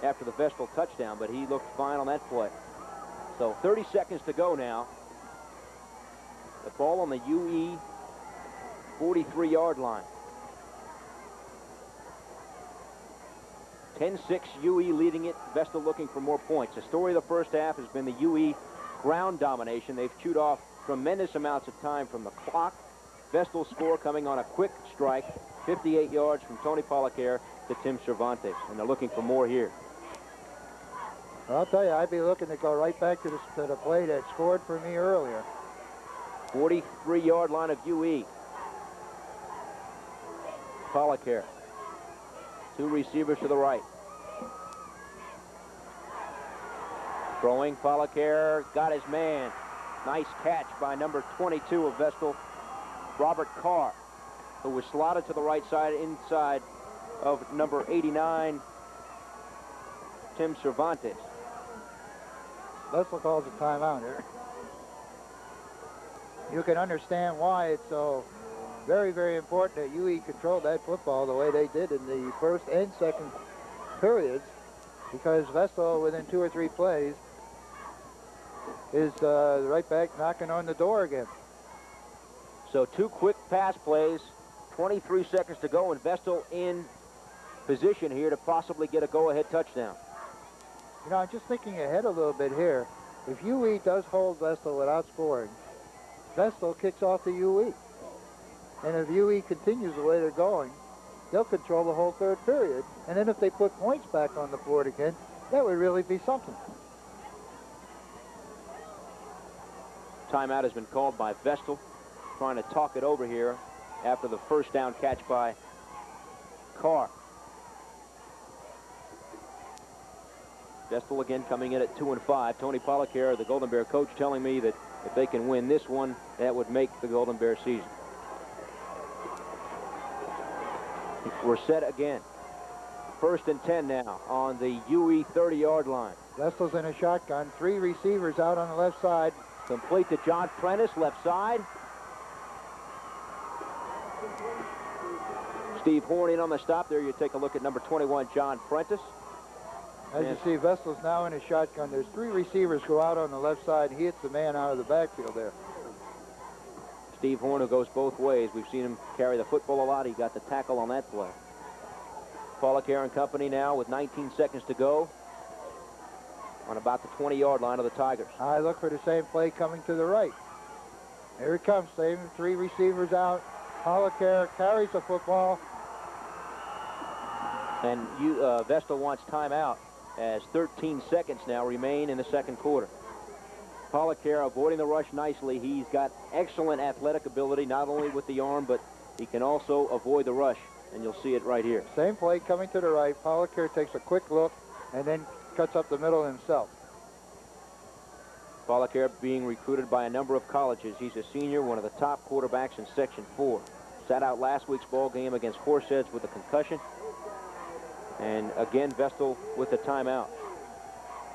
after the Vestal touchdown, but he looked fine on that play. So 30 seconds to go now. The ball on the UE 43-yard line. 10-6 UE leading it. Vestal looking for more points. The story of the first half has been the UE ground domination. They've chewed off tremendous amounts of time from the clock. Vestal's score coming on a quick strike, 58 yards from Tony Pollacker to Tim Cervantes, and they're looking for more here. Well, I'll tell you, I'd be looking to go right back to the play that scored for me earlier. 43-yard line of UE. Pollacker. Two receivers to the right. Throwing, Pollacker got his man. Nice catch by number 22 of Vestal, Robert Carr, who was slotted to the right side inside of number 89, Tim Cervantes. Vestal calls a timeout here. You can understand why it's so very, very important that UE controlled that football the way they did in the first and second periods, because Vestal, within 2 or 3 plays, is right back knocking on the door again. So 2 quick pass plays, 23 seconds to go, and Vestal in position here to possibly get a go-ahead touchdown. You know, I'm just thinking ahead a little bit here. If UE does hold Vestal without scoring, Vestal kicks off to UE. And if UE continues the way they're going, they'll control the whole third period. And then if they put points back on the board again, that would really be something. Timeout has been called by Vestal, trying to talk it over here after the first down catch by Carr. Vestal again coming in at 2-5. Tony Pollacker, the Golden Bear coach, telling me that if they can win this one, that would make the Golden Bear season. We're set again. 1st and 10 now on the UE 30-yard line. Vestal's in a shotgun. 3 receivers out on the left side. Complete to John Prentice, left side. Steve Horn in on the stop. There you take a look at number 21, John Prentice. As you see, Vestal's now in a shotgun. There's 3 receivers go out on the left side. He hits the man out of the backfield there. Steve Horn, who goes both ways. We've seen him carry the football a lot. He got the tackle on that play. Pollacker and company now with 19 seconds to go on about the 20-yard line of the Tigers. I look for the same play coming to the right. Here it comes. Same 3 receivers out. Pollacker carries the football. And Vestal wants timeout as 13 seconds now remain in the second quarter. Pollacker avoiding the rush nicely. He's got excellent athletic ability, not only with the arm, but he can also avoid the rush, and you'll see it right here. Same play coming to the right. Pollacker takes a quick look and then cuts up the middle himself. Pollacker being recruited by a number of colleges. He's a senior, one of the top quarterbacks in Section 4. Sat out last week's ball game against Horseheads with a concussion. And again, Vestal with the timeout.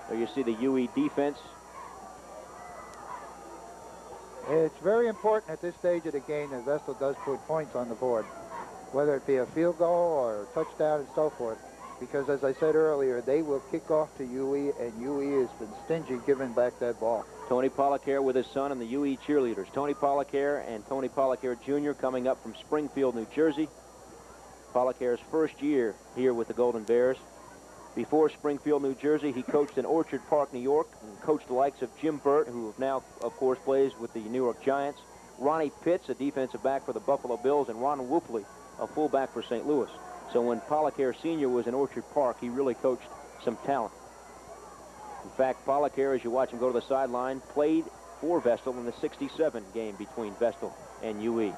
There you see the UE defense. It's very important at this stage of the game that Vestal does put points on the board, whether it be a field goal or a touchdown and so forth, because as I said earlier, they will kick off to UE, and UE has been stingy giving back that ball. Tony Pollacker with his son and the UE cheerleaders. Tony Pollacker and Tony Pollacker Jr. coming up from Springfield, New Jersey. Pollacker's first year here with the Golden Bears. Before Springfield, New Jersey, he coached in Orchard Park, New York, and coached the likes of Jim Burt, who now, of course, plays with the New York Giants, Ronnie Pitts, a defensive back for the Buffalo Bills, and Ron Whoopley, a fullback for St. Louis. So when Pollacker Sr. was in Orchard Park, he really coached some talent. In fact, Pollacker, as you watch him go to the sideline, played for Vestal in the '67 game between Vestal and UE.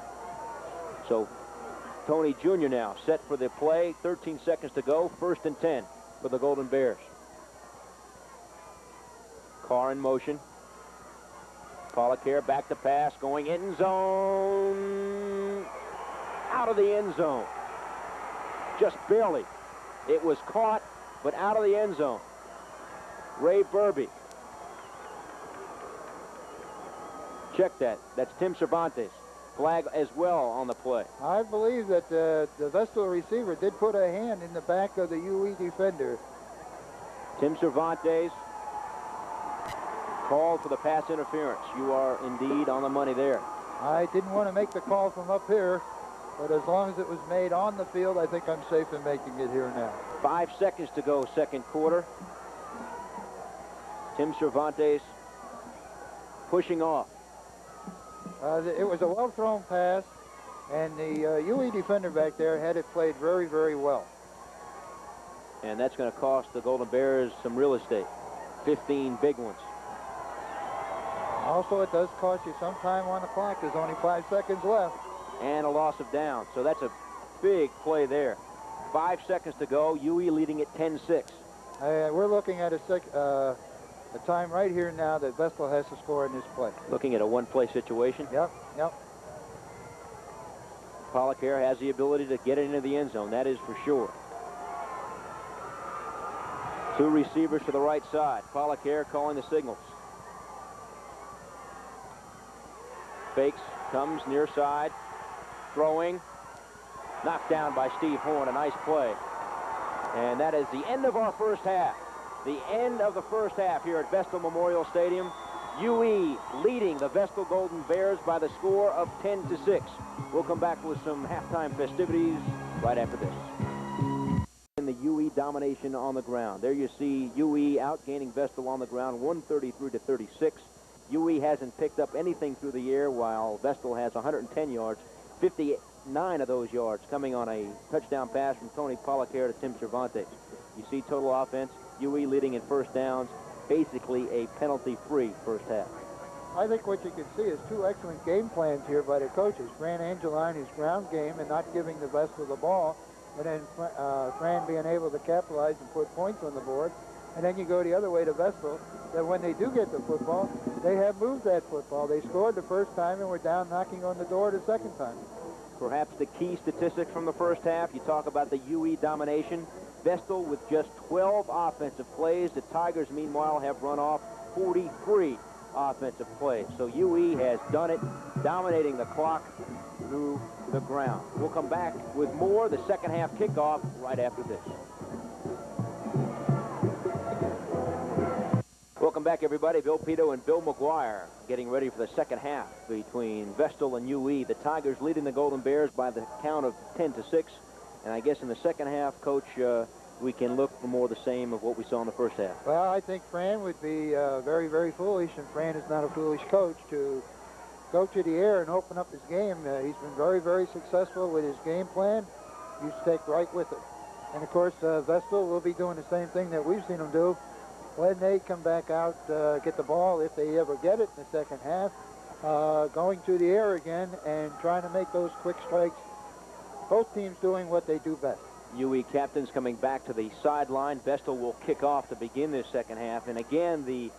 So Tony Jr. now set for the play. 13 seconds to go. 1st and 10 for the Golden Bears. Carr in motion. Pollacker back to pass, going end zone. Out of the end zone. Just barely. It was caught, but out of the end zone. Ray Burby. Check that. That's Tim Cervantes. Flag as well on the play. I believe that the Vestal receiver did put a hand in the back of the UE defender. Tim Cervantes called for the pass interference. You are indeed on the money there. I didn't want to make the call from up here, but as long as it was made on the field, I think I'm safe in making it here now. 5 seconds to go, second quarter. Tim Cervantes pushing off. It was a well-thrown pass, and the UE defender back there had it played very, very well. And that's going to cost the Golden Bears some real estate. 15 big ones. Also, it does cost you some time on the clock. There's only 5 seconds left. And a loss of down. So that's a big play there. 5 seconds to go. UE leading at 10-6. We're looking at a time right here now that Vestal has to score in this play. Looking at a one-play situation. Yep. Pollacker has the ability to get it into the end zone. That is for sure. 2 receivers to the right side. Pollacker calling the signals. Fakes, comes near side. Throwing. Knocked down by Steve Horn. A nice play. And that is the end of our first half. The end of the first half here at Vestal Memorial Stadium. UE leading the Vestal Golden Bears by the score of 10-6. We'll come back with some halftime festivities right after this. In the UE domination on the ground. There you see UE outgaining Vestal on the ground 133-36. UE hasn't picked up anything through the air, while Vestal has 110 yards, 59 of those yards coming on a touchdown pass from Tony Pollacker to Tim Cervantes. You see total offense, UE leading in first downs, basically a penalty-free first half. I think what you can see is two excellent game plans here by the coaches. Fran Angeline, his ground game and not giving the Vestal the ball, and then Fran being able to capitalize and put points on the board. And then you go the other way to Vestal, that when they do get the football, they have moved that football. They scored the first time and were down knocking on the door the second time. Perhaps the key statistic from the first half, you talk about the UE domination. Vestal with just 12 offensive plays. The Tigers, meanwhile, have run off 43 offensive plays. So UE has done it, dominating the clock through the ground. We'll come back with more, the second half kickoff, right after this. Welcome back, everybody. Bill Pito and Bill McGuire getting ready for the second half between Vestal and UE. The Tigers leading the Golden Bears by the count of 10-6. And I guess in the second half, Coach, we can look for more of the same of what we saw in the first half. Well, I think Fran would be very, very foolish, and Fran is not a foolish coach, to go to the air and open up his game. He's been very, very successful with his game plan. You stick right with it. And, of course, Vestal will be doing the same thing that we've seen them do when they come back out, get the ball, if they ever get it in the second half, going to the air again and trying to make those quick strikes. Both teams doing what they do best. UE captains coming back to the sideline. Vestal will kick off to begin this second half. And again, the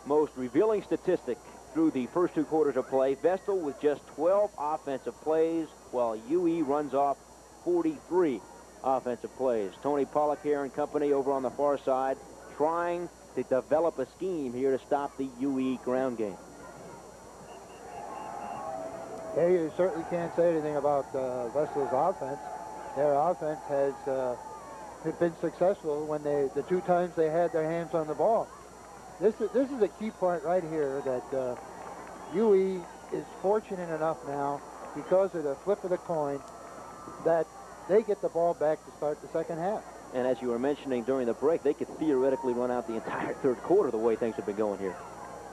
most revealing statistic through the first two quarters of play, Vestal with just 12 offensive plays, while UE runs off 43 offensive plays. Tony Pollacker and company over on the far side trying to develop a scheme here to stop the UE ground game. Yeah, you certainly can't say anything about Vestal's offense. Their offense has been successful when the two times they had their hands on the ball. This is a key part right here, that UE is fortunate enough now, because of the flip of the coin, that they get the ball back to start the second half. And as you were mentioning during the break, they could theoretically run out the entire third quarter the way things have been going here.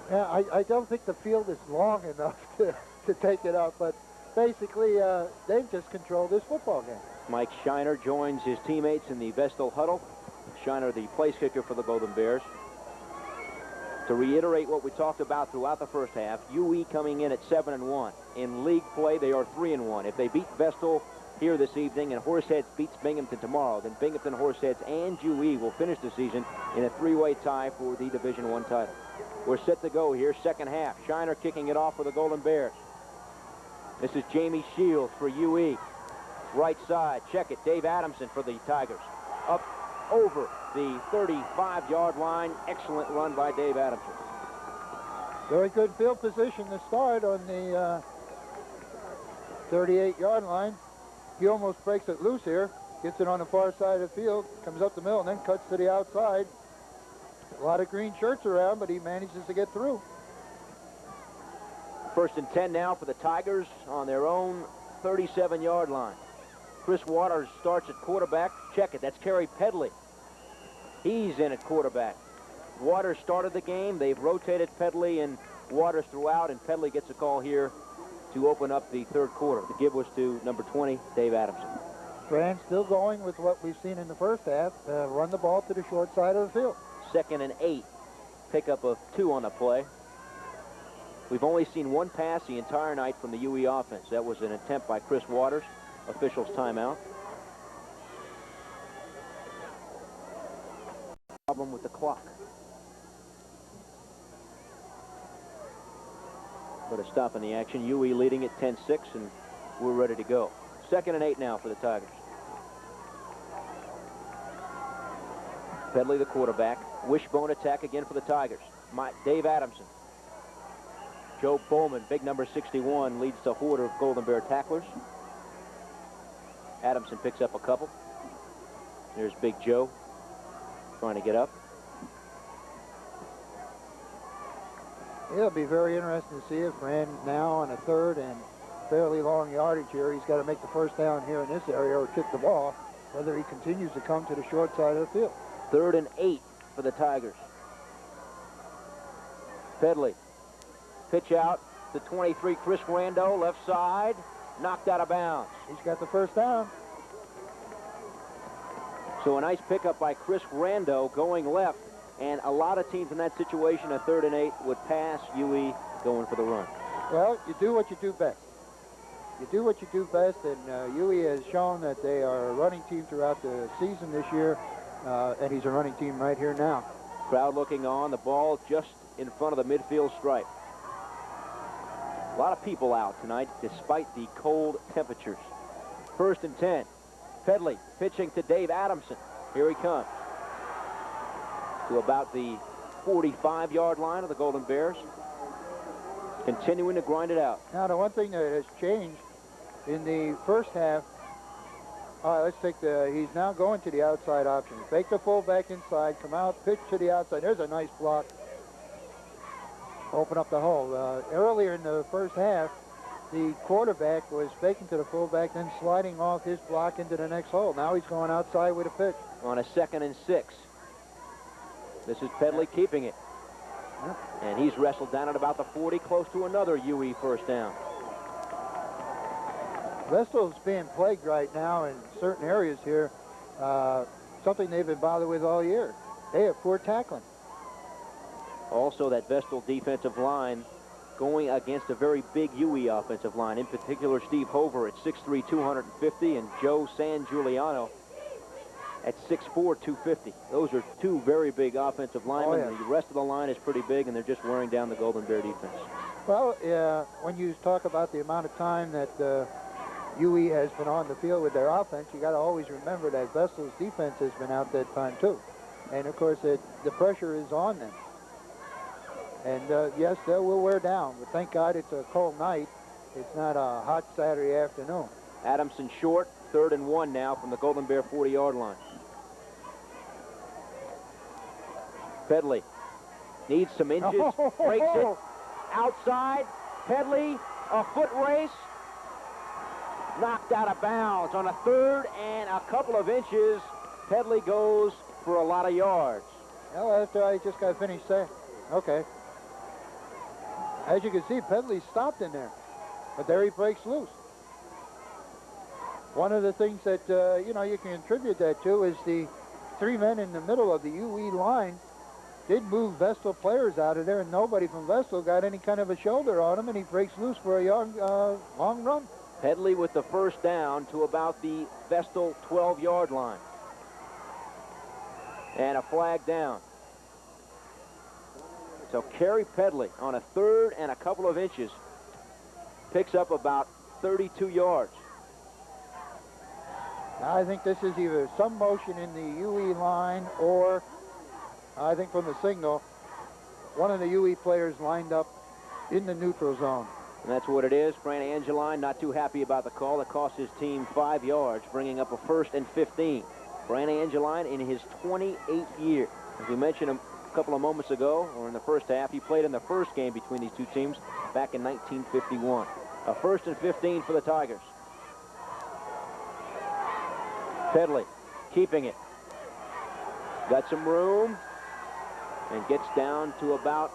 Yeah, I don't think the field is long enough to take it up, but basically they've just controlled this football game. Mike Shiner joins his teammates in the Vestal huddle. Shiner, the place kicker for the Golden Bears. To reiterate what we talked about throughout the first half, UE coming in at 7-1. In league play, they are 3-1. If they beat Vestal here this evening and Horseheads beats Binghamton tomorrow, then Binghamton, Horseheads, and UE will finish the season in a three-way tie for the Division I title. We're set to go here, second half. Shiner kicking it off for the Golden Bears. This is Jamie Shields for UE. Right side, check it, Dave Adamson for the Tigers. Up over the 35-yard line. Excellent run by Dave Adamson. Very good field position to start on the 38-yard line. He almost breaks it loose here. Gets it on the far side of the field, comes up the middle, and then cuts to the outside. A lot of green shirts around, but he manages to get through. First and 10 now for the Tigers on their own 37-yard line. Chris Waters starts at quarterback. Check it, that's Kerry Pedley. He's in at quarterback. Waters started the game. They've rotated Pedley and Waters throughout, and Pedley gets a call here to open up the third quarter. The give was to number 20, Dave Adamson. Fran still going with what we've seen in the first half, run the ball to the short side of the field. 2nd and 8, pickup of 2 on the play. We've only seen one pass the entire night from the UE offense. That was an attempt by Chris Waters. Officials timeout. Problem with the clock. But a stop in the action. UE leading at 10-6, and we're ready to go. 2nd and 8 now for the Tigers. Pedley, the quarterback. Wishbone attack again for the Tigers. Dave Adamson. Joe Bowman, big number 61, leads the horde of Golden Bear tacklers. Adamson picks up a couple. There's Big Joe trying to get up. It'll be very interesting to see if Rand now on a third and fairly long yardage here. He's got to make the first down here in this area or kick the ball, whether he continues to come to the short side of the field. 3rd and 8 for the Tigers. Pedley. Pitch out to 23, Chris Rando, left side, knocked out of bounds. He's got the first down. So a nice pickup by Chris Rando going left, and a lot of teams in that situation, a 3rd and 8, would pass UE going for the run. Well, you do what you do best. You do what you do best, and UE has shown that they are a running team throughout the season this year, and he's a running team right here now. Crowd looking on, the ball just in front of the midfield stripe. A lot of people out tonight, despite the cold temperatures. 1st and 10. Pedley pitching to Dave Adamson. Here he comes. To about the 45-yard line of the Golden Bears. Continuing to grind it out. Now, the one thing that has changed in the first half, all right, let's take he's now going to the outside option. Fake the fullback inside, come out, pitch to the outside. There's a nice block. Open up the hole. Earlier in the first half, the quarterback was faking to the fullback, then sliding off his block into the next hole. Now he's going outside with a pitch. On a 2nd and 6. This is Pedley keeping it. Yep. And he's wrestled down at about the 40, close to another UE first down. Vestal's being plagued right now in certain areas here. Something they've been bothered with all year. They have poor tackling. Also, that Vestal defensive line going against a very big UE offensive line. In particular, Steve Hoover at 6'3", 250, and Joe San Giuliano at 6'4", 250. Those are two very big offensive linemen. Oh, yeah. The rest of the line is pretty big, and they're just wearing down the Golden Bear defense. Well, when you talk about the amount of time that UE has been on the field with their offense, you got to always remember that Vestal's defense has been out that time too. And of course, the pressure is on them. And yes, they will wear down, but thank God it's a cold night. It's not a hot Saturday afternoon. Adamson short, 3rd and 1 now from the Golden Bear 40-yard line. Pedley needs some inches, breaks it, outside, Pedley, a foot race, knocked out of bounds on a 3rd and a couple of inches. Pedley goes for a lot of yards. Well, after I just got finished saying, okay. As you can see, Pedley stopped in there, but there he breaks loose. One of the things that, you can attribute that to is the 3 men in the middle of the UE line did move Vestal players out of there, and nobody from Vestal got any kind of a shoulder on him, and he breaks loose for a long run. Pedley with the first down to about the Vestal 12-yard line. And a flag down. So Kerry Pedley on a 3rd and a couple of inches picks up about 32 yards. Now, I think this is either some motion in the UE line or, I think from the signal, one of the UE players lined up in the neutral zone. And that's what it is. Fran Angeline not too happy about the call. That cost his team 5 yards, bringing up a 1st and 15. Fran Angeline in his 28th year. As we mentioned a couple of moments ago, or in the first half, he played in the first game between these two teams back in 1951. A 1st and 15 for the Tigers. Pedley keeping it. Got some room and gets down to about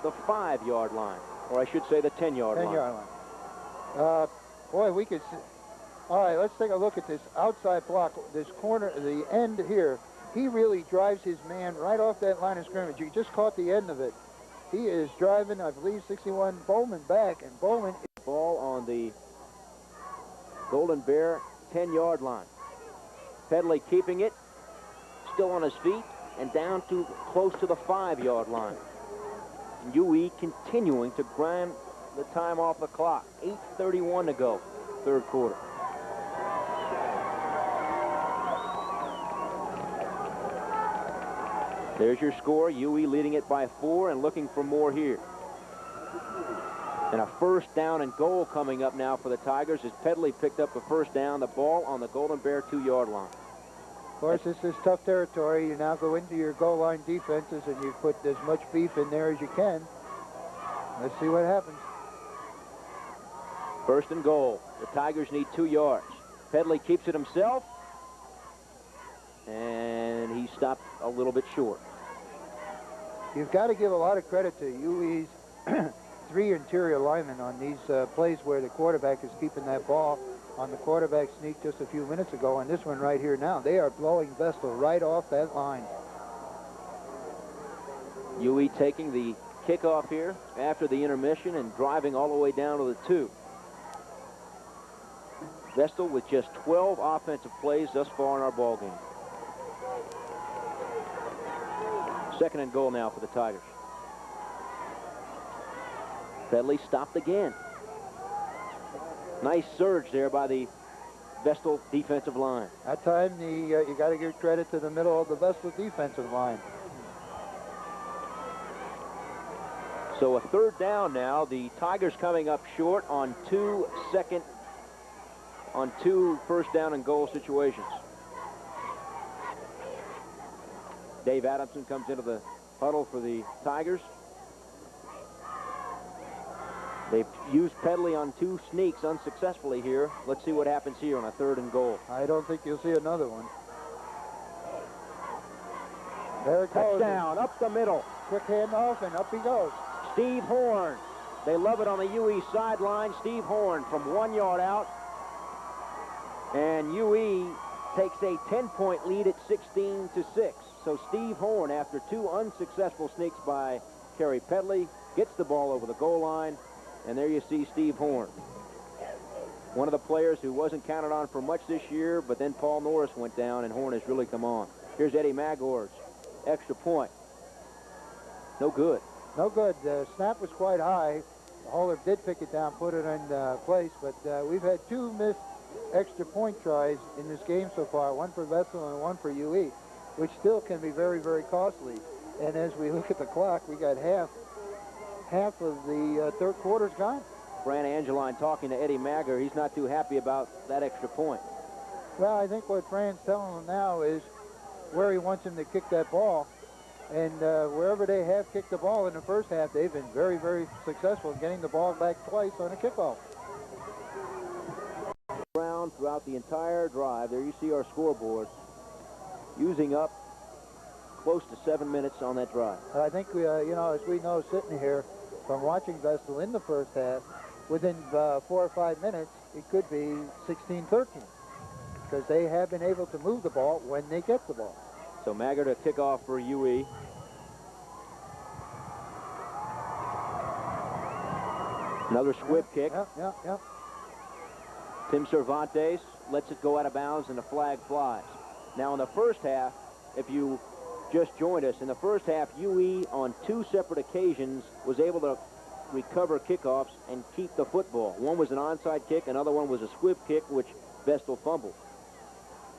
the 5-yard line, or I should say the 10-yard line. 10-yard line. Boy, we could see. All right, let's take a look at this outside block, this corner, the end here. He really drives his man right off that line of scrimmage. You just caught the end of it. He is driving, I believe, 61 Bowman back, and Bowman... Ball on the Golden Bear 10-yard line. Pedley keeping it, still on his feet, and down to close to the 5-yard line. UE continuing to grind the time off the clock. 8:31 to go, 3rd quarter. There's your score. UE leading it by 4 and looking for more here. And a 1st down and goal coming up now for the Tigers as Pedley picked up the 1st down, the ball on the Golden Bear 2-yard line. Of course, this is tough territory. You now go into your goal line defenses and you put as much beef in there as you can. Let's see what happens. First and goal. The Tigers need 2 yards. Pedley keeps it himself, and he stopped a little bit short. You've got to give a lot of credit to UE's 3 interior linemen on these plays where the quarterback is keeping that ball on the quarterback sneak just a few minutes ago, and this one right here now. They are blowing Vestal right off that line. UE taking the kickoff here after the intermission and driving all the way down to the 2. Vestal with just 12 offensive plays thus far in our ball game. Second and goal now for the Tigers. Pedley stopped again. Nice surge there by the Vestal defensive line. That time, you got to give credit to the middle of the Vestal defensive line. So a third down now. The Tigers coming up short on 2 first down and goal situations. Dave Adamson comes into the huddle for the Tigers. They've used Pedley on 2 sneaks unsuccessfully here. Let's see what happens here on a 3rd and goal. I don't think you'll see another one. There it goes. Touchdown, up the middle. Quick handoff, and up he goes. Steve Horn. They love it on the UE sideline. Steve Horn from 1 yard out. And UE takes a 10-point lead at 16-6. So Steve Horn, after 2 unsuccessful sneaks by Kerry Pedley, gets the ball over the goal line. And there you see Steve Horn. One of the players who wasn't counted on for much this year, but then Paul Norris went down and Horn has really come on. Here's Eddie Magor's extra point. No good. No good. The snap was quite high. The holder did pick it down, put it in place, but we've had 2 missed extra point tries in this game so far, one for Vestal and one for UE, which still can be very, very costly. And as we look at the clock, we got half of the 3rd quarter's gone. Fran Angeline talking to Eddie Magor. He's not too happy about that extra point. Well, I think what Fran's telling him now is where he wants him to kick that ball. And wherever they have kicked the ball in the first half, they've been very, very successful in getting the ball back twice on a kickoff. Around throughout the entire drive. There you see our scoreboard. Using up close to 7 minutes on that drive. I think, as we know, sitting here from watching Vestal in the first half, within 4 or 5 minutes, it could be 16-13 because they have been able to move the ball when they get the ball. So Magor to kick off for UE. Another squib kick. Yep. Tim Cervantes lets it go out of bounds and the flag flies. Now in the first half, if you just joined us, in the first half, UE on 2 separate occasions was able to recover kickoffs and keep the football. One was an onside kick, another one was a squib kick, which Vestal fumbled.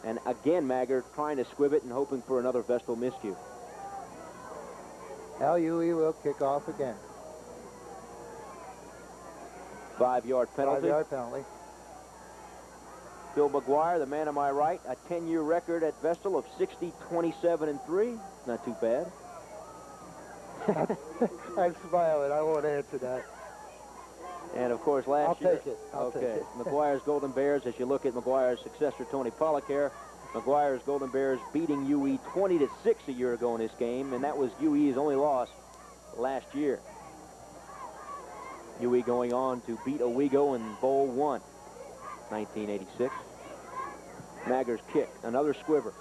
And again, Magor trying to squib it and hoping for another Vestal miscue. Now UE will kick off again. 5-yard penalty. 5-yard penalty. Bill McGuire, the man on my right, a 10-year record at Vestal of 60, 27, and 3. Not too bad. I'm smiling. I won't answer that. And, of course, last year... I'll take it. I'll take it. McGuire's Golden Bears, as you look at McGuire's successor, Tony Pollacker. McGuire's Golden Bears beating UE 20-6 a year ago in this game, and that was UE's only loss last year. UE going on to beat Owego in Bowl 1, 1986. Magor's kick, another squiver.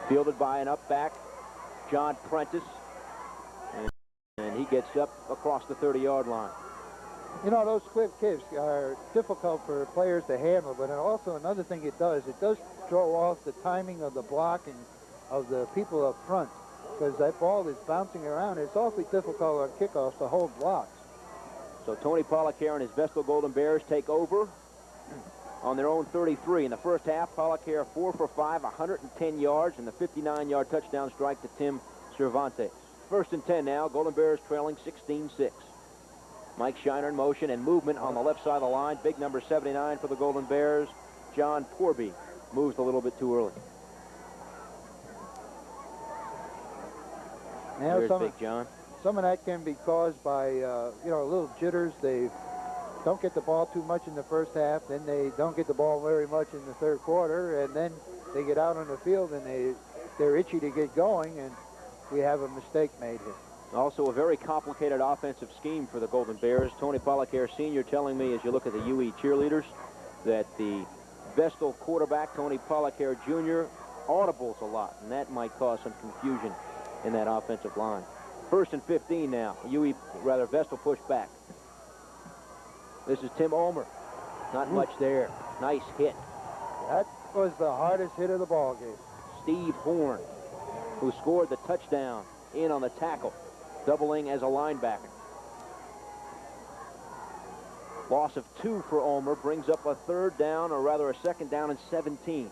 Fielded by an up back, John Prentice. And he gets up across the 30-yard line. You know, those squib kicks are difficult for players to handle, but also another thing it does throw off the timing of the blocking of the people up front, because that ball is bouncing around. It's awfully difficult on kickoffs to hold blocks. So Tony Pollacker and his Vestal Golden Bears take over on their own 33. In the first half, Pollacker 4 for 5, 110 yards, and the 59-yard touchdown strike to Tim Cervantes. First and 10 now, Golden Bears trailing 16-6. Mike Shiner in motion and movement on the left side of the line. Big number 79 for the Golden Bears. John Porby moves a little bit too early. Now Here's Big John. some of that can be caused by, you know, little jitters. They don't get the ball too much in the first half, then they don't get the ball very much in the third quarter, and then they get out on the field and they're itchy to get going, and we have a mistake made here. Also a very complicated offensive scheme for the Golden Bears. Tony Pollacker Sr. telling me, as you look at the UE cheerleaders, that the Vestal quarterback, Tony Pollacker Jr., audibles a lot, and that might cause some confusion in that offensive line. 1st and 15 now. Vestal pushed back. This is Tim Ulmer. Not much there. Nice hit. That was the hardest hit of the ball game. Steve Horn, who scored the touchdown in on the tackle, doubling as a linebacker. Loss of 2 for Ulmer brings up a 3rd down, or rather a 2nd down and 17.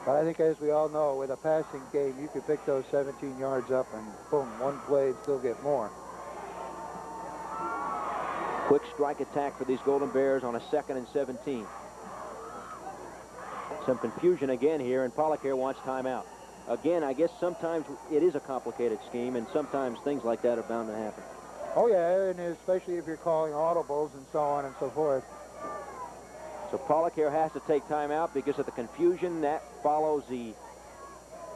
But I think, as we all know, with a passing game, you could pick those 17 yards up and boom, one play and still get more. Quick strike attack for these Golden Bears on a 2nd and 17. Some confusion again here, and Pollacker wants timeout. Again, I guess sometimes it is a complicated scheme, and sometimes things like that are bound to happen. Oh, yeah, and especially if you're calling audibles and so on and so forth. So Pollacker has to take timeout because of the confusion. That follows the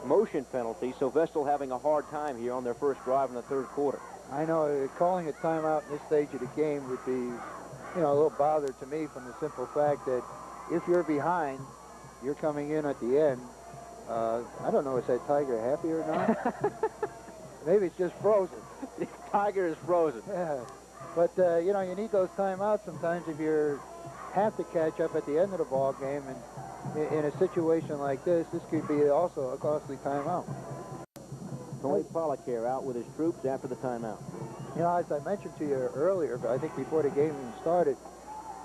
motion penalty, so Vestal having a hard time here on their first drive in the 3rd quarter. I know calling a timeout in this stage of the game would be, you know, a little bother to me from the simple fact that if you're behind, you're coming in at the end. I don't know, is that Tiger happy or not? Maybe it's just frozen. The Tiger is frozen. Yeah, but you know, you need those timeouts sometimes if you have to catch up at the end of the ball game, and in a situation like this could be also a costly timeout. Tony Pollacker out with his troops after the timeout. You know, as I mentioned to you earlier, but I think before the game even started,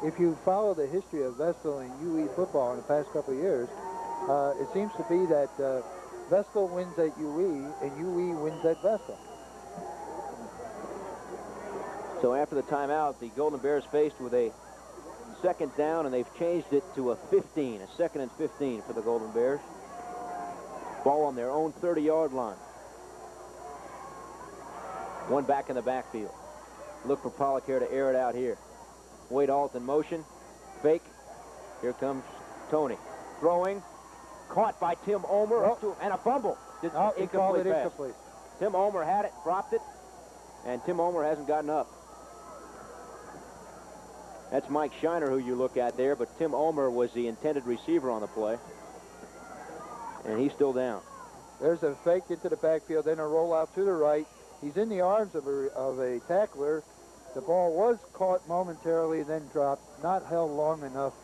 if you follow the history of Vestal and UE football in the past couple of years, it seems to be that Vestal wins at UE and UE wins at Vestal. So after the timeout, the Golden Bears faced with a 2nd down, and they've changed it to a 15, a 2nd and 15 for the Golden Bears. Ball on their own 30-yard line. One back in the backfield. Look for Pollacker to air it out here. Wade Alt in motion. Fake. Here comes Tony. Throwing. Caught by Tim Ulmer. And a fumble. Incomplete pass. Tim Ulmer had it, dropped it, and Tim Ulmer hasn't gotten up. That's Mike Shiner who you look at there, but Tim Ulmer was the intended receiver on the play. And he's still down. There's a fake into the backfield, then a rollout to the right. He's in the arms of a tackler. The ball was caught momentarily, then dropped, not held long enough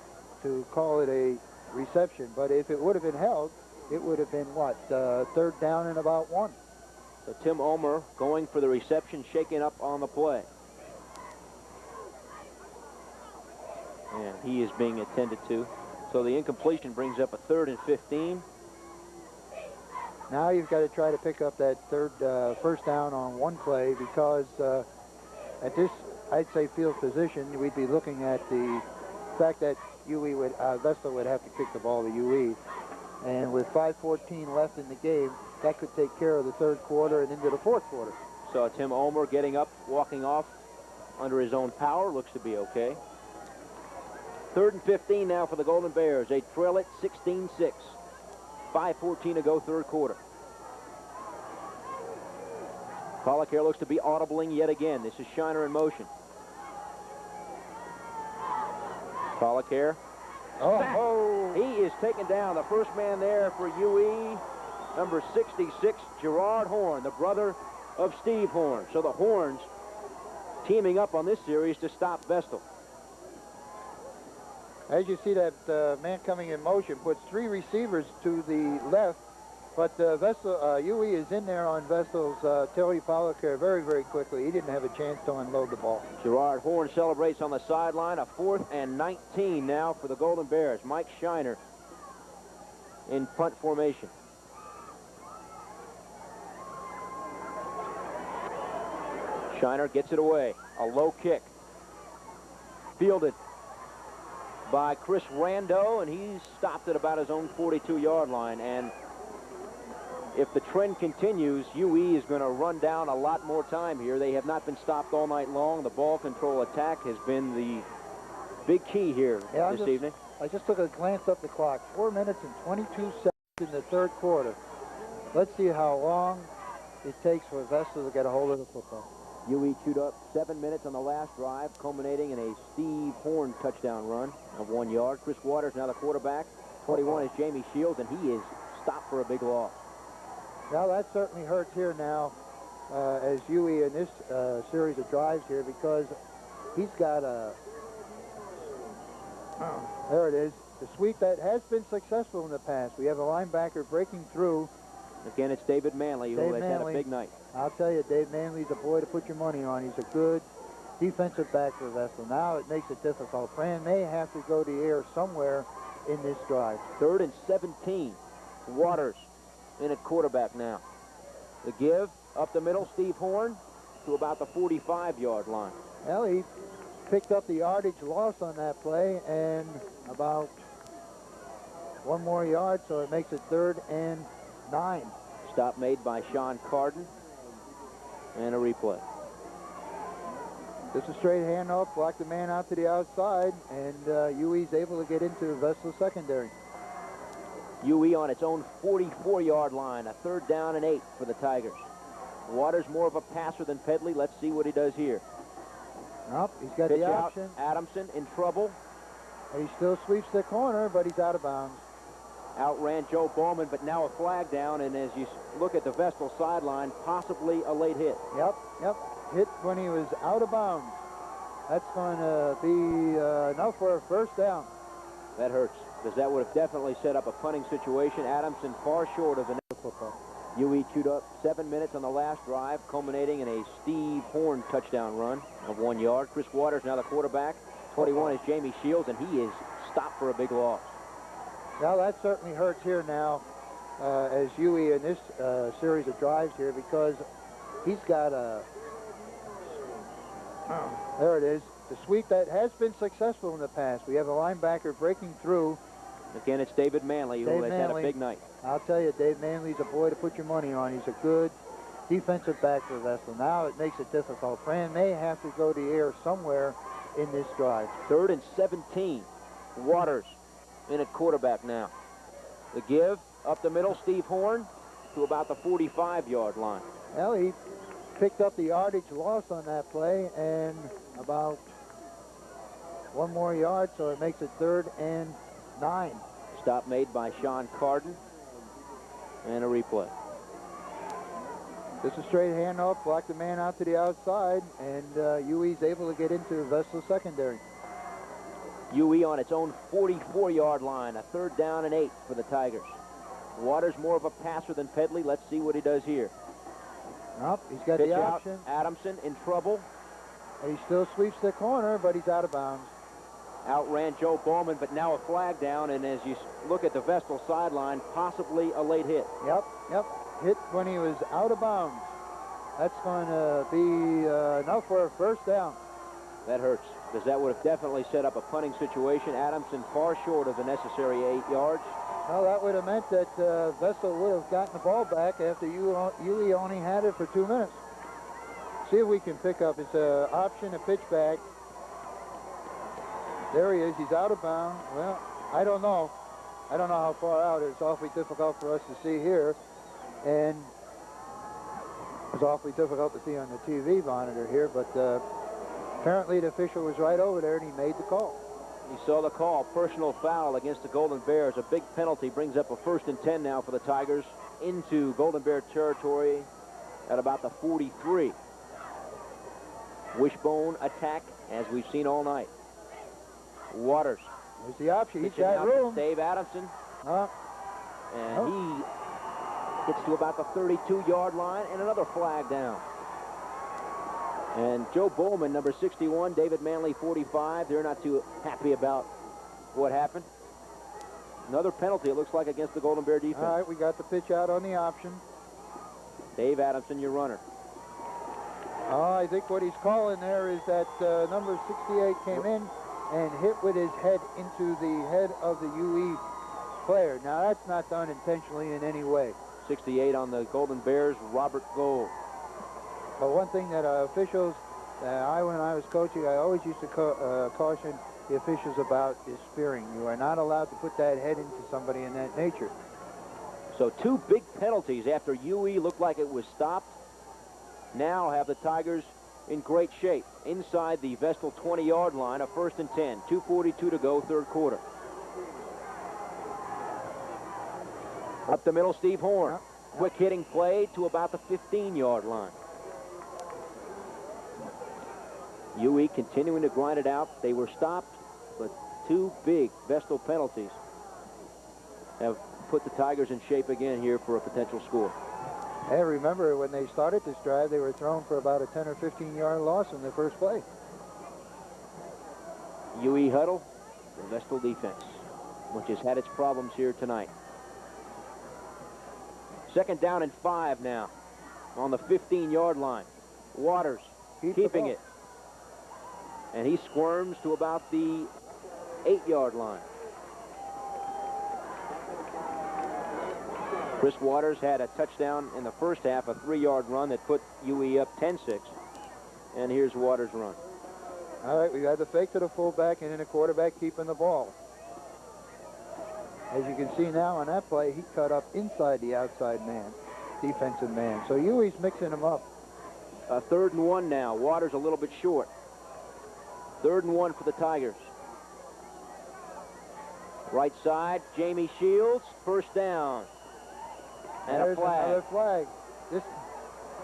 to call it a reception. But if it would have been held, it would have been, what, 3rd down and about 1. So Tim Ulmer going for the reception, shaking up on the play. And he is being attended to. So the incompletion brings up a 3rd and 15. Now you've got to try to pick up that 1st down on 1 play, because at this, I'd say, field position, we'd be looking at the fact that Vestal would have to kick the ball to UE. And with 5:14 left in the game, that could take care of the 3rd quarter and into the 4th quarter. So Tim Ulmer getting up, walking off under his own power, looks to be okay. 3rd and 15 now for the Golden Bears. They trail it 16-6. 5:14 to go, 3rd quarter. Pollacker looks to be audibling yet again. This is Shiner in motion. Pollacker. Oh! He is taken down. The first man there for UE, number 66, Gerard Horn, the brother of Steve Horn. So the Horns teaming up on this series to stop Vestal. As you see, that man coming in motion puts 3 receivers to the left, but Vestal, UE is in there on Vestal's Terry Pollacker very, very quickly. He didn't have a chance to unload the ball. Gerard Horn celebrates on the sideline. A 4th and 19 now for the Golden Bears. Mike Shiner in punt formation. Shiner gets it away. A low kick. Fielded by Chris Rando, and he's stopped at about his own 42-yard line. And if the trend continues, UE is going to run down a lot more time here. They have not been stopped all night long. The ball control attack has been the big key here this evening. I just took a glance up the clock. 4 minutes and 22 seconds in the third quarter. Let's see how long it takes for Vestal to get a hold of the football. UE chewed up 7 minutes on the last drive, culminating in a Steve Horn touchdown run of 1 yard. Chris Waters now the quarterback. 21 is Jamie Shields, and he is stopped for a big loss. Now that certainly hurts here now as UE in this series of drives here, because he's got a, there it is, the sweep that has been successful in the past. We have a linebacker breaking through. Again, it's David Manley, who has had a big night. I'll tell you, Dave Manley's a boy to put your money on. He's a good defensive back for Vestal. Now it makes it difficult. Fran may have to go to the air somewhere in this drive. 3rd and 17. Waters in at quarterback now. The give up the middle, Steve Horn to about the 45-yard line. Well, he picked up the yardage loss on that play and about 1 more yard, so it makes it 3rd and 9. Stop made by Sean Carden and a replay. Just a straight handoff, block the man out to the outside, and UE's able to get into Vestal secondary. UE on its own 44-yard line, a 3rd down and 8 for the Tigers. Waters more of a passer than Pedley. Let's see what he does here. Nope, he's got Pitch the out, option. Adamson in trouble. He still sweeps the corner, but he's out of bounds. Outran Joe Bowman, but now a flag down, and as you look at the Vestal sideline, possibly a late hit. Yep. Hit when he was out of bounds. That's going to be enough for a 1st down. That hurts, because that would have definitely set up a punting situation. Adamson far short of the football. UE chewed up 7 minutes on the last drive, culminating in a Steve Horn touchdown run of 1 yard. Chris Waters now the quarterback. 21 is Jamie Shields, and he is stopped for a big loss. Now that certainly hurts here now as UE in this series of drives here, because he's got a, there it is, the sweep that has been successful in the past. We have a linebacker breaking through. Again, it's David Manley, who has had a big night. I'll tell you, Dave Manley's a boy to put your money on. He's a good defensive back for Vestal. Now it makes it difficult. Fran may have to go to the air somewhere in this drive. 3rd and 17. Waters in at quarterback now. The give up the middle, Steve Horn to about the 45-yard line. Well, he picked up the yardage loss on that play and about 1 more yard, so it makes it 3rd and 9. Stop made by Sean Carden and a replay. Just a straight handoff, block the man out to the outside, and UE's able to get into Vestal secondary. UE on its own 44-yard line, a 3rd down and 8 for the Tigers. Waters more of a passer than Pedley. Let's see what he does here. Nope, he's got Pitch the out, option. Adamson in trouble. He still sweeps the corner, but he's out of bounds. Outran Joe Bowman, but now a flag down, and as you look at the Vestal sideline, possibly a late hit. Yep. Hit when he was out of bounds. That's going to be enough for a 1st down. That hurts, because that would have definitely set up a punting situation. Adamson far short of the necessary 8 yards. Well, that would have meant that Vestal would have gotten the ball back after UE only had it for 2 minutes. See if we can pick up his option, a pitch back. There he is. He's out of bounds. Well, I don't know. I don't know how far out. It's awfully difficult for us to see here. And it's awfully difficult to see on the TV monitor here, but apparently the official was right over there and he made the call. He saw the call. Personal foul against the Golden Bears. A big penalty brings up a 1st and 10 now for the Tigers into Golden Bear territory at about the 43. Wishbone attack as we've seen all night. Waters. There's the option. He's got room. Dave Adamson. And he gets to about the 32-yard line, and another flag down. And Joe Bowman, number 61, David Manley, 45. They're not too happy about what happened. Another penalty, it looks like, against the Golden Bear defense. All right, we got the pitch out on the option. Dave Adamson, your runner. I think what he's calling there is that number 68 came in and hit with his head into the head of the UE player. Now, that's not done intentionally in any way. 68 on the Golden Bears, Robert Gold. But one thing that officials, when I was coaching, I always used to caution the officials about is spearing. You are not allowed to put that head into somebody in that nature. So 2 big penalties after UE looked like it was stopped. Now have the Tigers in great shape inside the Vestal 20-yard line, a 1st and 10, 2:42 to go, 3rd quarter. Up the middle, Steve Horn. Quick hitting play to about the 15-yard line. UE continuing to grind it out. They were stopped, but 2 big Vestal penalties have put the Tigers in shape again here for a potential score. Hey, remember when they started this drive, they were thrown for about a 10 or 15-yard loss in the first play. UE huddle, the Vestal defense, which has had its problems here tonight. 2nd down and 5 now on the 15-yard line. Waters keeping it. And he squirms to about the 8-yard line. Chris Waters had a touchdown in the first half, a 3-yard run that put UE up 10-6. And here's Waters' run. All right, we got the fake to the fullback and then the quarterback keeping the ball. As you can see now on that play, he cut up inside the outside man, defensive man. So UE's mixing them up. 3rd and 1 now. Waters a little bit short. 3rd and 1 for the Tigers. Right side, Jamie Shields, 1st down. And there's a flag. Another flag.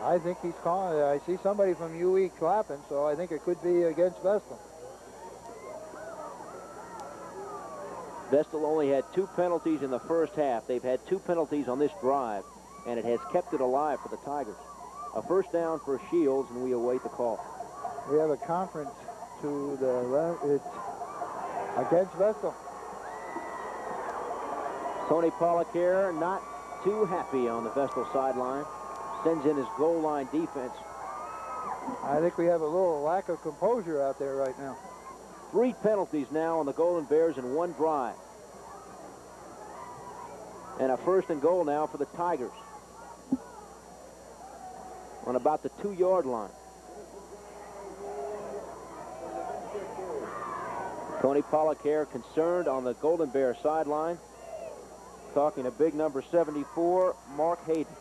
I think he's calling. I see somebody from UE clapping, so I think it could be against Vestal. Vestal only had 2 penalties in the first half. They've had 2 penalties on this drive, and it has kept it alive for the Tigers. A 1st down for Shields, and we await the call. We have a conference to the left. It's against Vestal. Tony Pollack not too happy on the Vestal sideline. Sends in his goal line defense. I think we have a little lack of composure out there right now. 3 penalties now on the Golden Bears in 1 drive. And a 1st and goal now for the Tigers. On about the 2-yard line. Tony Pollack concerned on the Golden Bear sideline. Talking to big number 74, Mark Hayden.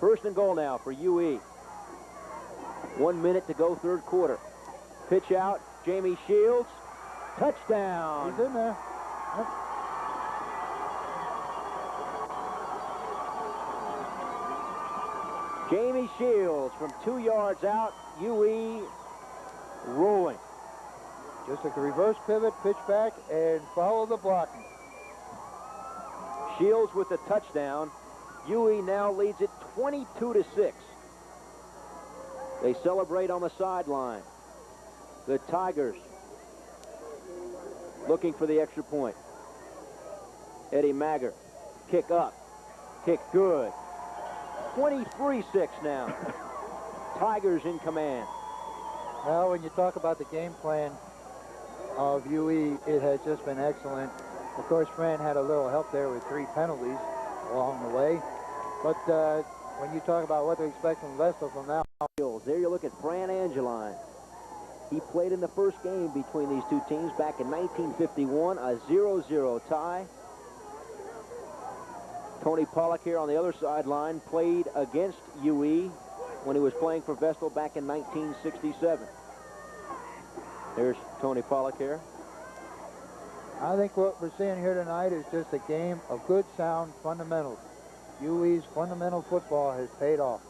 1st and goal now for UE. 1 minute to go, 3rd quarter. Pitch out, Jamie Shields. Touchdown. He's in there. Yep. Jamie Shields from 2 yards out. UE rolling. Just a reverse pivot, pitch back, and follow the blocking. Shields with the touchdown. UE now leads it 22-6. They celebrate on the sideline. The Tigers looking for the extra point. Eddie Magger, kick up, kick good. 23-6 now. Tigers in command. Well, when you talk about the game plan of UE, it has just been excellent. Of course, Fran had a little help there with 3 penalties along the way. But when you talk about what to expect from Vestal from now on. There you look at Fran Angeline. He played in the first game between these 2 teams back in 1951, a 0-0 tie. Tony Pollack here on the other sideline played against UE when he was playing for Vestal back in 1967. There's Tony Pollack here. I think what we're seeing here tonight is just a game of good, sound fundamentals. UE's fundamental football has paid off.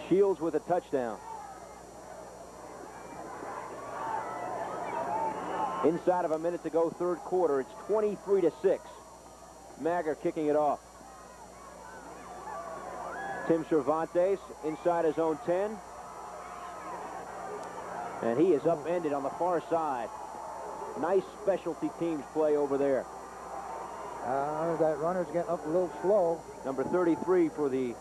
Shields with a touchdown. Inside of a minute to go, 3rd quarter. It's 23-6. Magger kicking it off. Tim Cervantes inside his own 10. And he is upended on the far side. Nice specialty teams play over there. That runner's getting up a little slow. Number 33 for the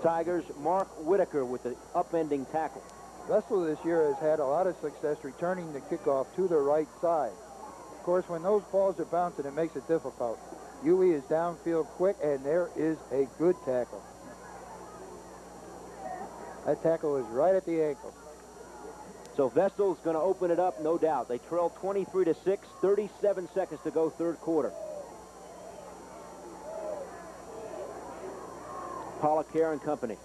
Tigers, Mark Whitaker with the upending tackle. Vestal this year has had a lot of success returning the kickoff to the right side. course, when those balls are bouncing, it makes it difficult. UE is downfield quick, and there is a good tackle. That tackle is right at the ankle. So Vestal's going to open it up, no doubt. They trail 23-6, 37 seconds to go, third quarter. Pollock-Care and company.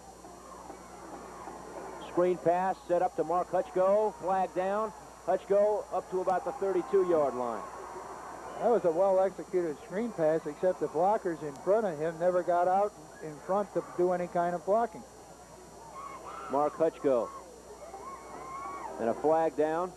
Screen pass set up to Mark Hutchko. Flag down. Hutchko up to about the 32-yard line. That was a well-executed screen pass, except the blockers in front of him never got out in front to do any kind of blocking. Mark Hutchko. And a flag down.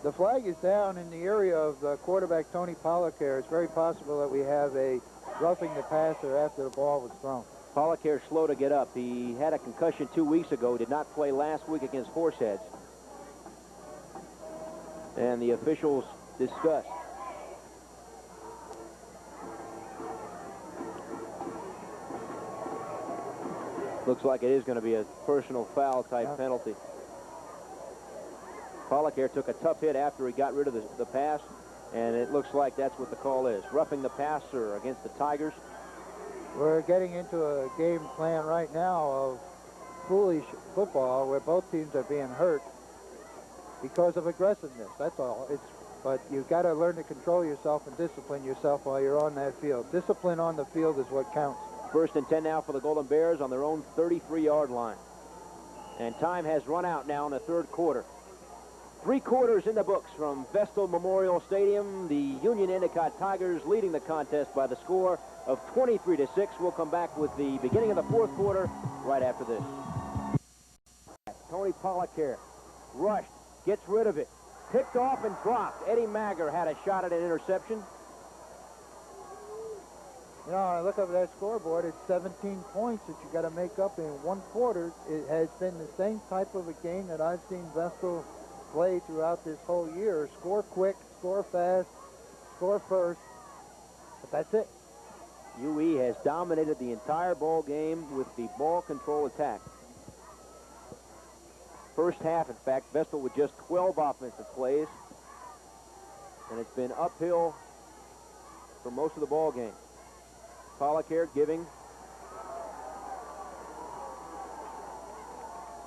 The flag is down in the area of the quarterback, Tony Pollock-Care. It's very possible that we have a roughing the passer after the ball was thrown. Pollock-Care slow to get up. He had a concussion 2 weeks ago. Did not play last week against Horseheads. And the officials discussed. Looks like it is going to be a personal foul type penalty. Pollock-Care took a tough hit after he got rid of the pass, and it looks like that's what the call is. Roughing the passer against the Tigers. We're getting into a game plan right now of foolish football where both teams are being hurt because of aggressiveness. That's all. But you've got to learn to control yourself and discipline yourself while you're on that field. Discipline on the field is what counts. First and 10 now for the Golden Bears on their own 33-yard line. And time has run out now in the third quarter. 3 quarters in the books from Vestal Memorial Stadium. The Union-Endicott Tigers leading the contest by the score of 23-6. We'll come back with the beginning of the fourth quarter right after this. Tony Pollock-Care rushed, gets rid of it, picked off and dropped. Eddie Magger had a shot at an interception. You know, I look up at that scoreboard, it's 17 points that you got to make up in one quarter. It has been the same type of a game that I've seen Vestal play throughout this whole year. Score quick, score fast, score first, but that's it. UE has dominated the entire ball game with the ball control attack. First half, in fact, Vestal with just 12 offensive plays, and it's been uphill for most of the ball game. Pollock-Care giving.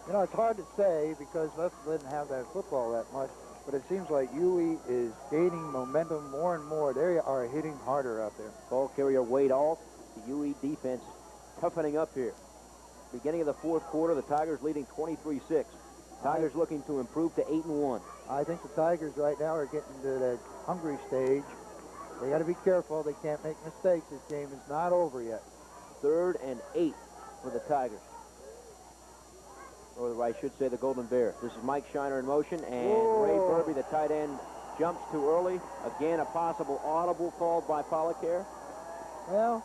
You know, it's hard to say because Vestal didn't have that football that much, but it seems like UE is gaining momentum more and more. They are hitting harder out there. Ball carrier Wade Alt, the UE defense toughening up here. Beginning of the fourth quarter, the Tigers leading 23-6. Tigers looking to improve to 8-1. I think the Tigers right now are getting to that hungry stage. They got to be careful. They can't make mistakes. This game is not over yet. 3rd and 8 for the Tigers. Or I should say the Golden Bears. This is Mike Shiner in motion, and Whoa. Ray Burby, the tight end, jumps too early. Again, a possible audible called by Pollock-Care. Well,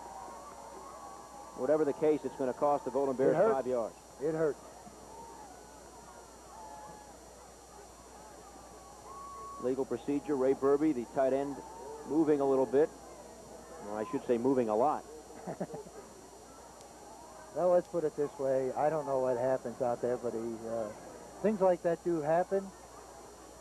whatever the case, it's going to cost the Golden Bears 5 yards. It hurts. Legal procedure, Ray Burby, the tight end, moving a little bit. Well, I should say moving a lot. Well, let's put it this way. I don't know what happens out there, but things like that do happen.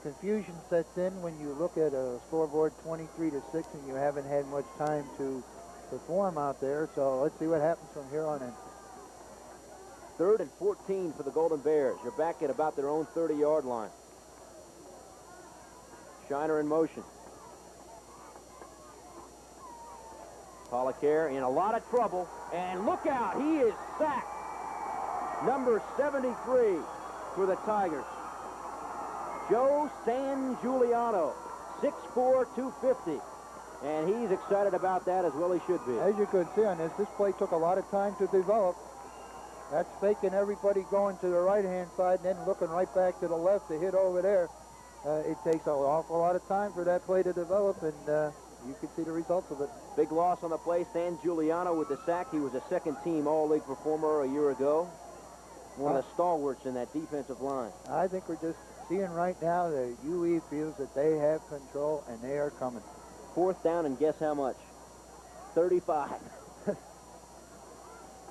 Confusion sets in when you look at a scoreboard 23-6 and you haven't had much time to perform out there. So let's see what happens from here on in. 3rd and 14 for the Golden Bears. You're back at about their own 30-yard line. Shiner in motion. Pollock-Care in a lot of trouble, and look out, he is sacked. Number 73 for the Tigers. Joe San Giuliano, 6'4", 250. And he's excited about that as well he should be. As you could see on this play took a lot of time to develop. That's faking everybody going to the right-hand side and then looking right back to the left to hit over there. It takes an awful lot of time for that play to develop, and you can see the results of it. Big loss on the play. San Giuliano with the sack. He was a second-team All-League performer a year ago. One of the stalwarts in that defensive line. I think we're just seeing right now that UE feels that they have control, and they are coming. 4th down, and guess how much? 35.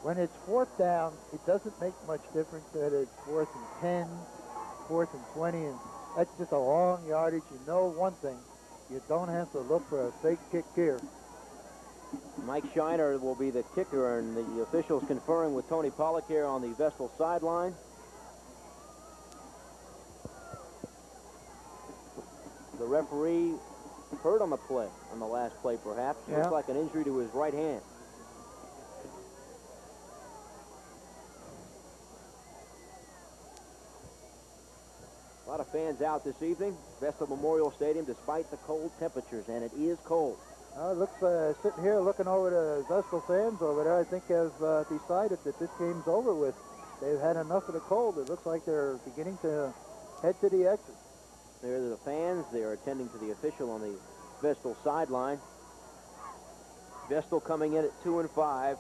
When it's 4th down, it doesn't make much difference that it's 4th and 10, 4th and 20, and that's just a long yardage. You know one thing, You don't have to look for a fake kick here. Mike Shiner will be the kicker, and the officials conferring with Tony Pollock here on the Vestal sideline. The referee hurt on the play, on the last play perhaps. Yeah. Looks like an injury to his right hand. A lot of fans out this evening. Vestal Memorial Stadium despite the cold temperatures, and it is cold. It looks sitting here looking over the Vestal fans over there, I think have decided that this game's over with. They've had enough of the cold. It looks like they're beginning to head to the exit. There are the fans. They are attending to the official on the Vestal sideline. Vestal coming in at 2-5.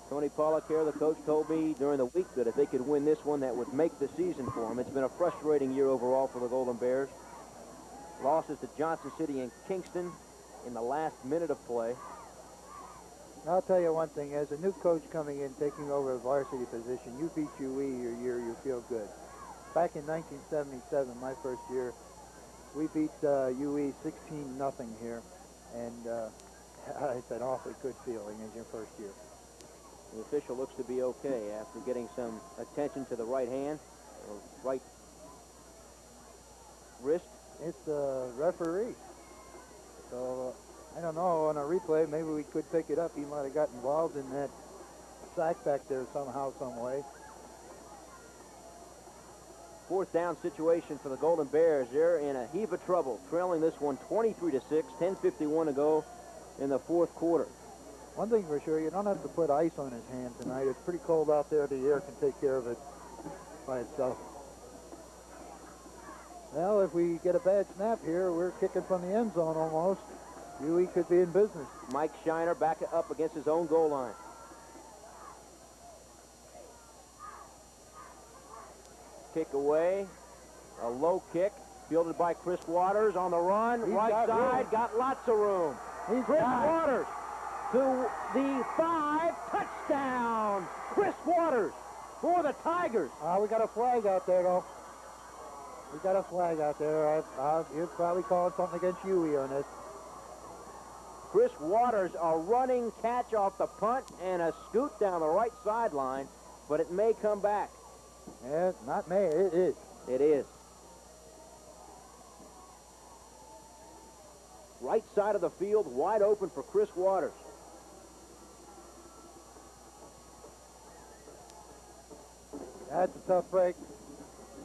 Tony Pollock here, the coach, told me during the week that if they could win this one, that would make the season for them. It's been a frustrating year overall for the Golden Bears. Losses to Johnson City and Kingston in the last minute of play. I'll tell you one thing, as a new coach coming in, taking over a varsity position, you beat UE your year, you feel good. Back in 1977, my first year, we beat UE 16-0 here, and it's an awfully good feeling as your first year. The official looks to be okay after getting some attention to the right hand, or right wrist. It's a referee. So, I don't know, on a replay, maybe we could pick it up. He might have got involved in that sack back there somehow, some way. Fourth down situation for the Golden Bears. They're in a heap of trouble, trailing this one 23-6, 10:51 to go in the fourth quarter. One thing for sure, you don't have to put ice on his hand tonight. It's pretty cold out there. The air can take care of it by itself. Well, if we get a bad snap here, we're kicking from the end zone almost. UE could be in business. Mike Shiner back up against his own goal line. Kick away. A low kick, fielded by Chris Waters on the run. He's right got side, room. got lots of room. Chris Waters to the 5, touchdown. Chris Waters for the Tigers. We got a flag out there, though. We got a flag out there. You're probably calling something against UE on this. Chris Waters, a running catch off the punt and a scoot down the right sideline, but it may come back. Yeah, not may. It is. It is. Right side of the field, wide open for Chris Waters. That's a tough break.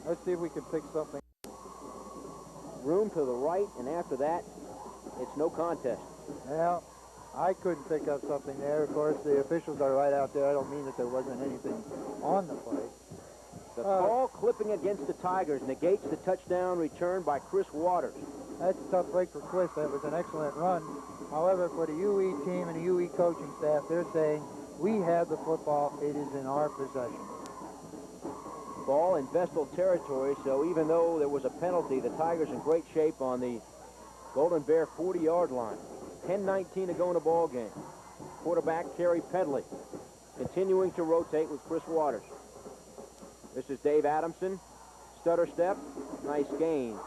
Let's see if we can pick something. Room to the right, and after that, it's no contest. Well, I couldn't pick up something there. Of course, the officials are right out there. I don't mean that there wasn't anything on the play. The ball clipping against the Tigers negates the touchdown return by Chris Waters. That's a tough break for Chris. That was an excellent run. However, for the UE team and the UE coaching staff, they're saying, we have the football. It is in our possession. Ball in Vestal territory, so even though there was a penalty, the Tigers in great shape on the Golden Bear 40-yard line. 10:19 to go in the ball game. Quarterback Terry Pedley continuing to rotate with Chris Waters. This is Dave Adamson. Stutter step. Nice gain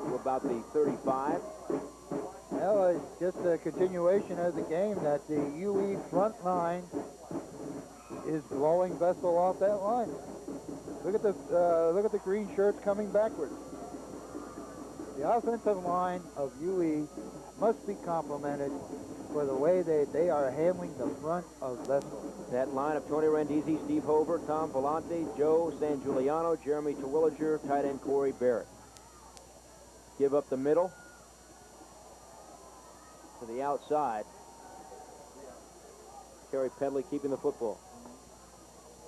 to about the 35. Well, it's just a continuation of the game that the UE front line is blowing Vestal off that line. Look at the green shirts coming backwards. The offensive line of UE must be complimented for the way they are handling the front of Vestal. That line of Tony Randizzi, Steve Hoover, Tom Volante, Joe San Giuliano, Jeremy Terwilliger, tight end Corey Barrett. Give up the middle to the outside. Terry Pedley keeping the football.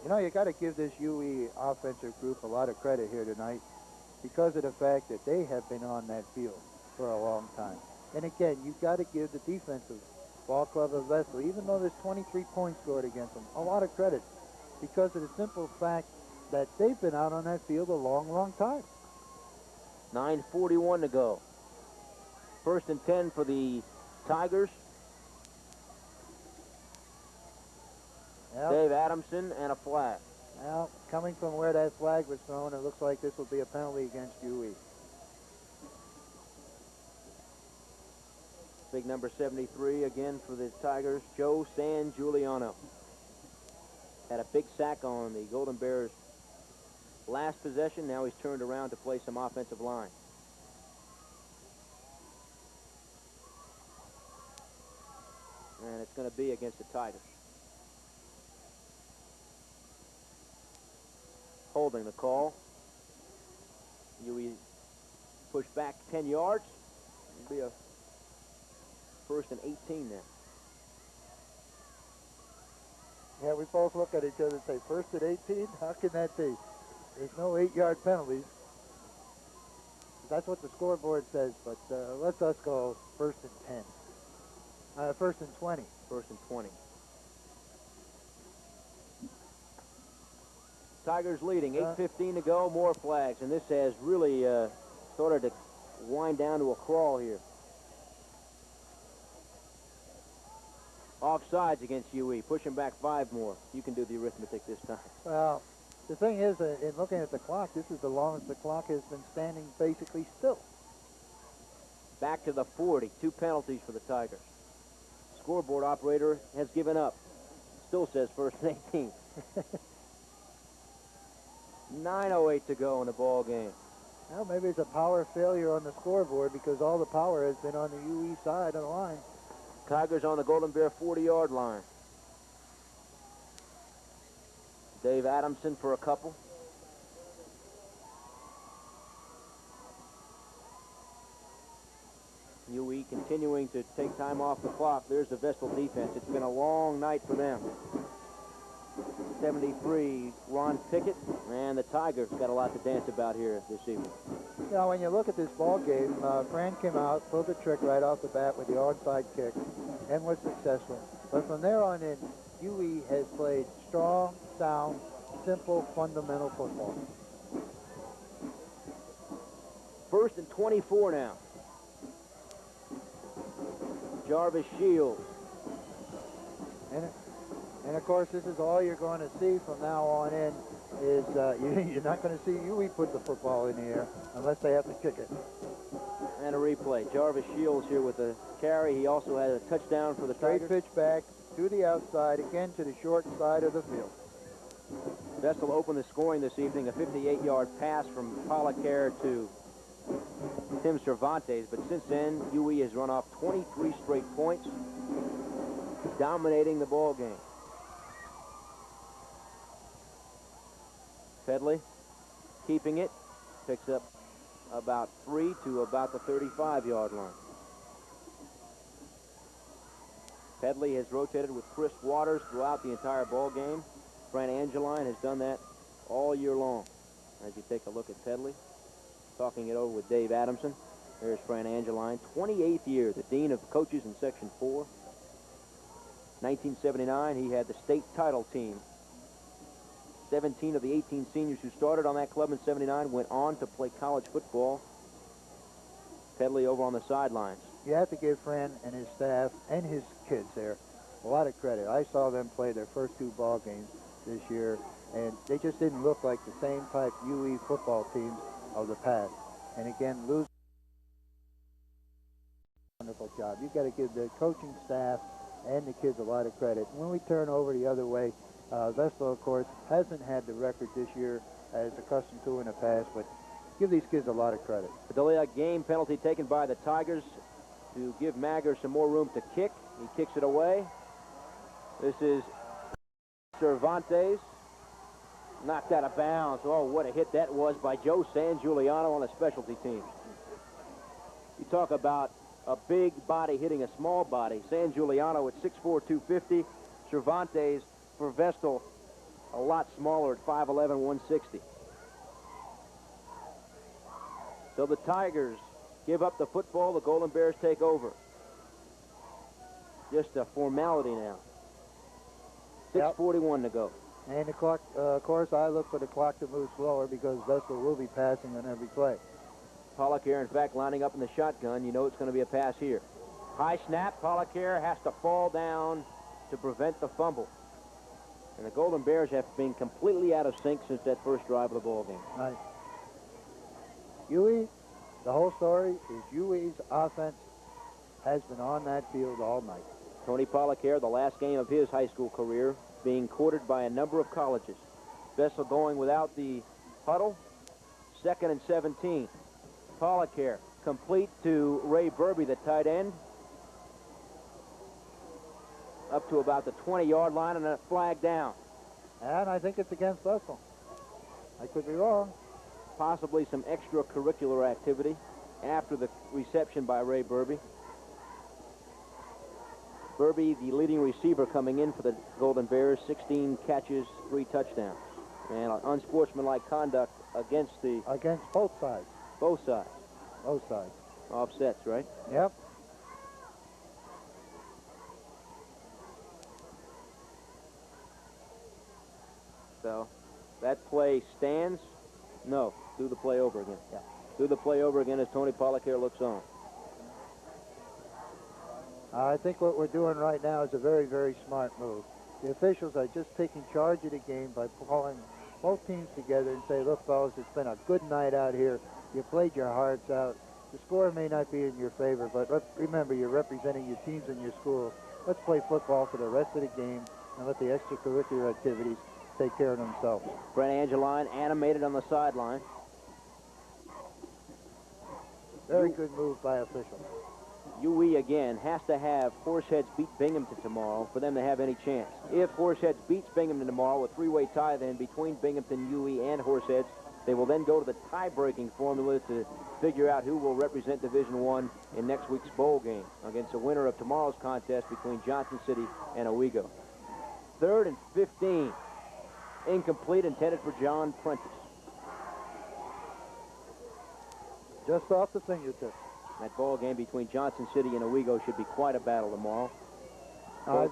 You know, you got to give this UE offensive group a lot of credit here tonight because of the fact that they have been on that field for a long time. And again, you've got to give the defensive ball club of Vestal, even though there's 23 points scored against them, a lot of credit because of the simple fact that they've been out on that field a long, long time. 9:41 to go. 1st and 10 for the Tigers. Yep. Dave Adamson and a flag. Now, coming from where that flag was thrown, it looks like this will be a penalty against UE. Big number 73 again for the Tigers, Joe San Giuliano. Had a big sack on the Golden Bears last possession. Now he's turned around to play some offensive line. And it's going to be against the Tigers. Holding the call. UE push back 10 yards. It'll be a 1st and 18 then. Yeah, we both look at each other and say, 1st and 18? How can that be? There's no 8-yard penalties. That's what the scoreboard says, but let's us go 1st and 10. 1st and 20. 1st and 20. Tigers leading, 8:15 to go, more flags, and this has really started to wind down to a crawl here. Offsides against UE, pushing back 5 more. You can do the arithmetic this time. Well, the thing is, in looking at the clock, this is the longest the clock has been standing basically still. Back to the 40, 2 penalties for the Tigers. Scoreboard operator has given up. Still says 1st and 18. 9:08 to go in the ball game. Well, maybe it's a power failure on the scoreboard because all the power has been on the UE side of the line. Tigers on the Golden Bear 40-yard line. Dave Adamson for a couple. UE continuing to take time off the clock. There's the Vestal defense. It's been a long night for them. 73, Ron Pickett, and the Tigers got a lot to dance about here this evening. Now, when you look at this ball game, Fran came out, pulled the trick right off the bat with the onside kick, and was successful. But from there on in, UE has played strong, sound, simple, fundamental football. 1st and 24 now. Jarvis Shields. And of course, this is all you're going to see from now on in is you're not going to see UE put the football in the air unless they have to kick it. And a replay. Jarvis Shields here with the carry. He also had a touchdown for the Tigers. Straight pitch back to the outside, again to the short side of the field. Vestal opened the scoring this evening, a 58-yard pass from Polacare to Tim Cervantes, but since then, UE has run off 23 straight points, dominating the ball game. Pedley keeping it, picks up about 3 to about the 35-yard line. Pedley has rotated with Chris Waters throughout the entire ball game. Fran Angeline has done that all year long. As you take a look at Pedley, talking it over with Dave Adamson. There's Fran Angeline, 28th year, the Dean of Coaches in Section 4. 1979, he had the state title team. 17 of the 18 seniors who started on that club in 79 went on to play college football. Pedley over on the sidelines. You have to give Fran and his staff and his kids there a lot of credit. I saw them play their first 2 ball games this year, and they just didn't look like the same type UE football teams of the past. And again, losing a wonderful job. You've got to give the coaching staff and the kids a lot of credit. When we turn over the other way, Vestal, of course, hasn't had the record this year as accustomed to in the past, but give these kids a lot of credit. A delay game penalty taken by the Tigers to give Magger some more room to kick. He kicks it away. This is Cervantes. Knocked out of bounds. Oh, what a hit that was by Joe San Giuliano on the specialty teams. You talk about a big body hitting a small body. San Giuliano at 6'4", 250. Cervantes for Vestal a lot smaller at 5'11", 160. So the Tigers give up the football. The Golden Bears take over. Just a formality now. 6:41 to go. And the clock, of course, I look for the clock to move slower because Vestal will be passing on every play. Polacare, in fact, lining up in the shotgun. You know it's going to be a pass here. High snap. Polacare has to fall down to prevent the fumble. And the Golden Bears have been completely out of sync since that first drive of the ball game. Right. UE, the whole story is UE's offense has been on that field all night. Tony Pollack, the last game of his high school career, being courted by a number of colleges. Vestal going without the huddle, 2nd and 17. Pollack complete to Ray Burby, the tight end, up to about the 20-yard line, and a flag down. And I think it's against Vestal. I could be wrong. Possibly some extracurricular activity after the reception by Ray Burby. Burby, the leading receiver coming in for the Golden Bears, 16 catches, 3 touchdowns. And unsportsmanlike conduct against both sides. Both sides. Both sides. Offsets, right? Yep. So that play stands. No, do the play over again. Yeah. Do the play over again as Tony Pollack looks on. I think what we're doing right now is a very, very smart move. The officials are just taking charge of the game by calling both teams together and say, look, fellas, it's been a good night out here. You played your hearts out. The score may not be in your favor, but remember, you're representing your teams and your schools. Let's play football for the rest of the game and let the extracurricular activities take care of themselves. Brent Angeline animated on the sideline. Very good move by officials. UE, again, has to have Horseheads beat Binghamton tomorrow for them to have any chance. If Horseheads beats Binghamton tomorrow, a 3-way tie then between Binghamton, UE, and Horseheads, they will then go to the tie-breaking formula to figure out who will represent Division I in next week's bowl game against the winner of tomorrow's contest between Johnson City and Owego. 3rd and 15. Incomplete, intended for John Prentice. Just off the fingertips. That ball game between Johnson City and Owego should be quite a battle tomorrow. Go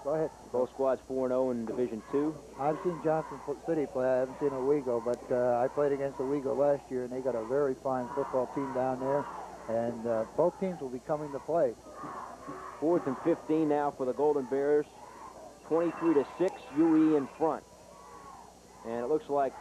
ahead. Both squads 4-0 in Division II. I've seen Johnson City play. I haven't seen Owego, but I played against Owego last year, and they got a very fine football team down there, and both teams will be coming to play. 4th and 15 now for the Golden Bears. 23-6, UE in front. And it looks like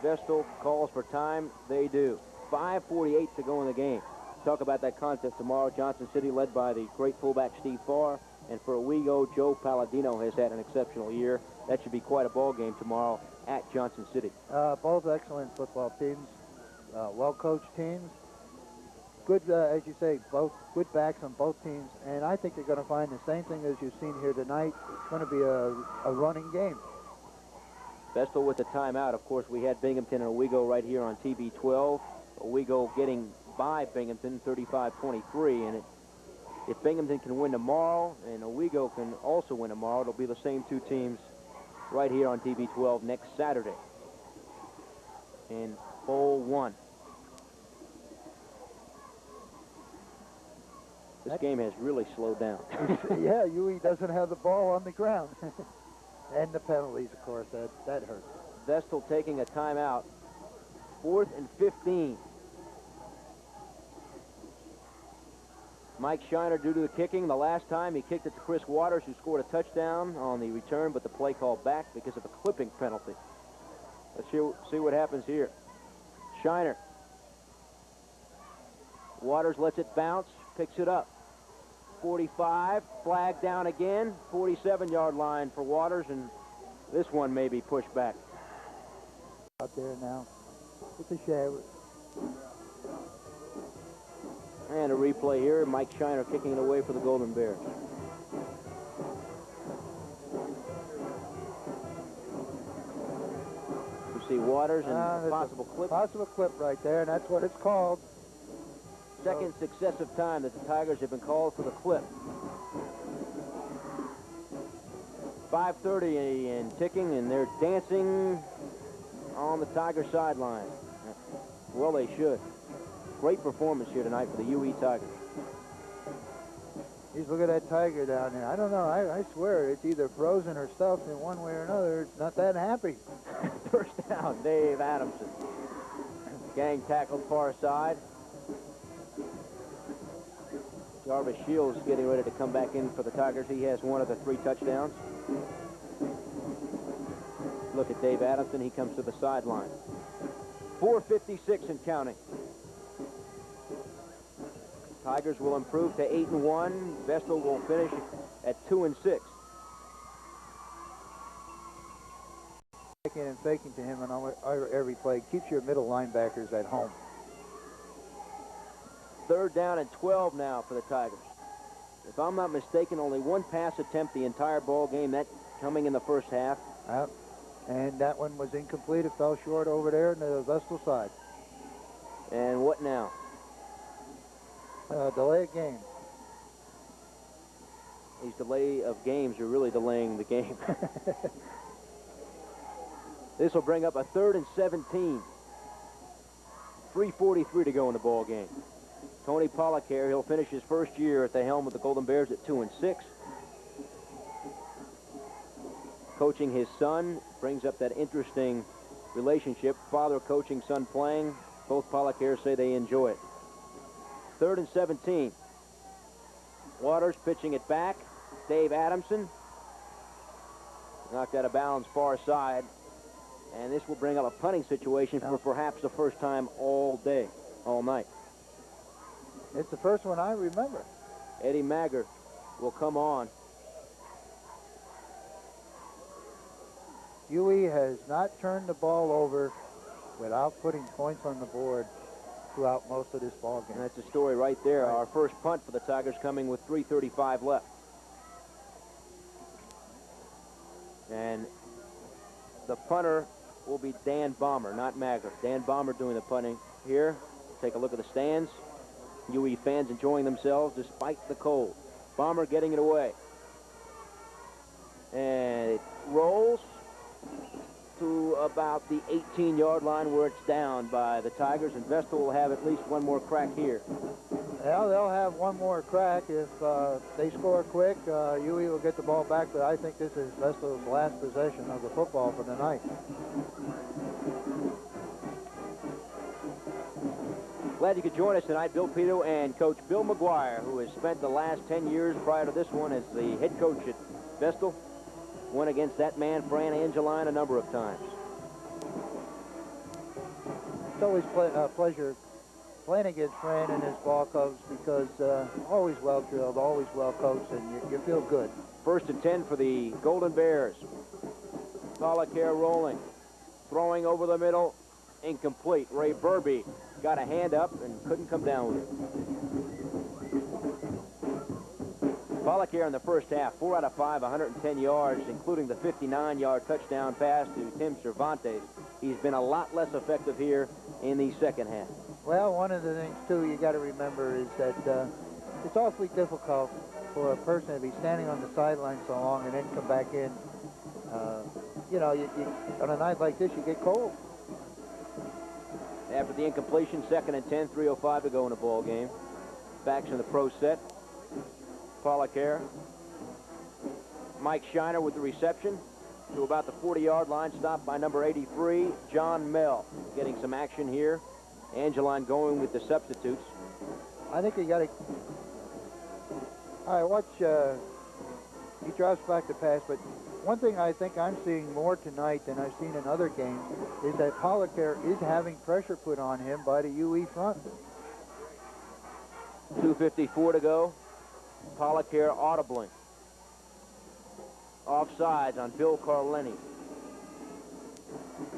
Vestal calls for time. They do. 5:48 to go in the game. Talk about that contest tomorrow. Johnson City led by the great fullback Steve Farr. And for Owego, Joe Palladino has had an exceptional year. That should be quite a ball game tomorrow at Johnson City. Both excellent football teams, well-coached teams. Good, as you say, both good backs on both teams. And I think you're going to find the same thing as you've seen here tonight. It's going to be a running game. Vestal with the timeout. Of course, we had Binghamton and Owego right here on TB12. Owego getting by Binghamton 35-23, and if Binghamton can win tomorrow and Owego can also win tomorrow, it'll be the same two teams right here on TB12 next Saturday in Bowl 1. This game has really slowed down. Yeah, UE doesn't have the ball on the ground. And the penalties, of course, that hurts. Vestal taking a timeout. 4th and 15. Mike Shiner, due to the kicking, the last time he kicked it to Chris Waters, who scored a touchdown on the return, but the play called back because of a clipping penalty. Let's see what happens here. Shiner. Waters lets it bounce, picks it up. 45, flag down again, 47-yard line for Waters, and this one may be pushed back. Out there now. It's a shame. And a replay here. Mike Shiner kicking it away for the Golden Bears. You see Waters and a possible clip. Possible clip right there, and that's what it's called. Second successive time that the Tigers have been called for the clip. 5:30 and ticking, and they're dancing on the Tiger sideline. Well, they should. Great performance here tonight for the UE Tigers. He's looking at that Tiger down there. I don't know. I swear it's either frozen or stuffed in one way or another. It's not that happy. First down, Dave Adamson. Gang tackled far side. Jarvis Shields getting ready to come back in for the Tigers. He has one of the 3 touchdowns. Look at Dave Adamson. He comes to the sideline. 4:56 and counting. Tigers will improve to 8-1. Vestal will finish at 2-6. And faking to him on every play keeps your middle linebackers at home. 3rd down and 12 now for the Tigers. If I'm not mistaken, only one pass attempt the entire ball game, that coming in the first half. Yep. And that one was incomplete. It fell short over there on the Vestal side. And what now? Delay of game. These delay of games are really delaying the game. This will bring up a 3rd and 17. 3:43 to go in the ball game. Tony Pollock here, he'll finish his first year at the helm of the Golden Bears at 2-6. Coaching his son brings up that interesting relationship. Father coaching, son playing. Both Pollock here say they enjoy it. 3rd and 17. Waters pitching it back. Dave Adamson knocked out of bounds far side. And this will bring up a punting situation for perhaps the first time all day, all night. It's the first one I remember. Eddie Magger will come on. UE has not turned the ball over without putting points on the board throughout most of this ball game. And that's a story right there. Our first punt for the Tigers coming with 3:35 left. And the punter will be Dan Baumer, not Magger. Dan Baumer doing the punting here. Take a look at the stands. UE fans enjoying themselves despite the cold. Baumer getting it away. And it rolls to about the 18-yard line where it's down by the Tigers, and Vestal will have at least one more crack here. Well, they'll have one more crack if they score quick. UE will get the ball back, but I think this is Vestal's last possession of the football for the night. Glad you could join us tonight, Bill Pito and Coach Bill McGuire, who has spent the last 10 years prior to this one as the head coach at Vestal. Went against that man, Fran Angeline, a number of times. It's always a pleasure playing against Fran and his ball clubs because always well drilled, always well coached, and you feel good. 1st and 10 for the Golden Bears. Pollock here rolling. Throwing over the middle. Incomplete. Ray Burby got a hand up and couldn't come down with it. Pollock here in the first half, 4 out of 5, 110 yards, including the 59-yard touchdown pass to Tim Cervantes. He's been a lot less effective here in the second half. Well, one of the things, too, you got to remember is that it's awfully difficult for a person to be standing on the sideline so long and then come back in. You know, on a night like this, you get cold. After the incompletion, 2nd and 10, 3:05 to go in the ball game. Backs in the pro set. Pollock here. Mike Shiner with the reception to about the 40-yard line, stopped by number 83, John Mell. Getting some action here. Angeline going with the substitutes. I think you got to... All right, watch. He drops back the pass, but one thing I think I'm seeing more tonight than I've seen in other games is that Pollock there is having pressure put on him by the UE front. 2:54 to go. Pollock here audibly. Offsides on Bill Carlini.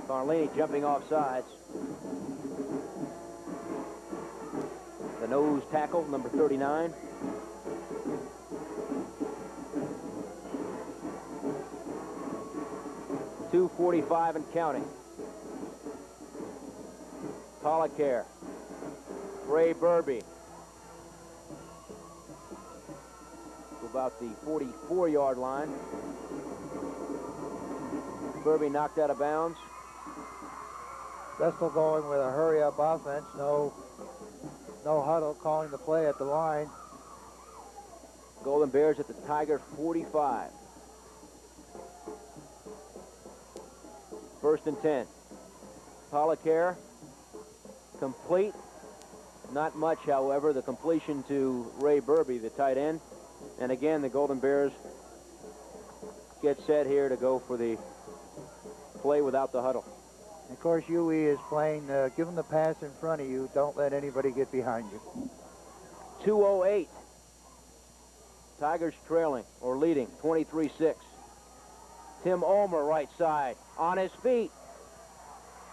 Carlini jumping offsides. The nose tackle, number 39. .245 and counting. Pollock here. Ray Burby. To about the 44-yard line. Burby knocked out of bounds. Vestal going with a hurry-up offense. No huddle, calling the play at the line. Golden Bears at the Tiger 45. 1st and 10. Pollock here. Complete. Not much, however. The completion to Ray Burby, the tight end. And again, the Golden Bears get set here to go for the play without the huddle. And of course, UE is playing, give them the pass in front of you. Don't let anybody get behind you. 2:08. Tigers trailing or leading 23-6. Tim Ulmer right side on his feet.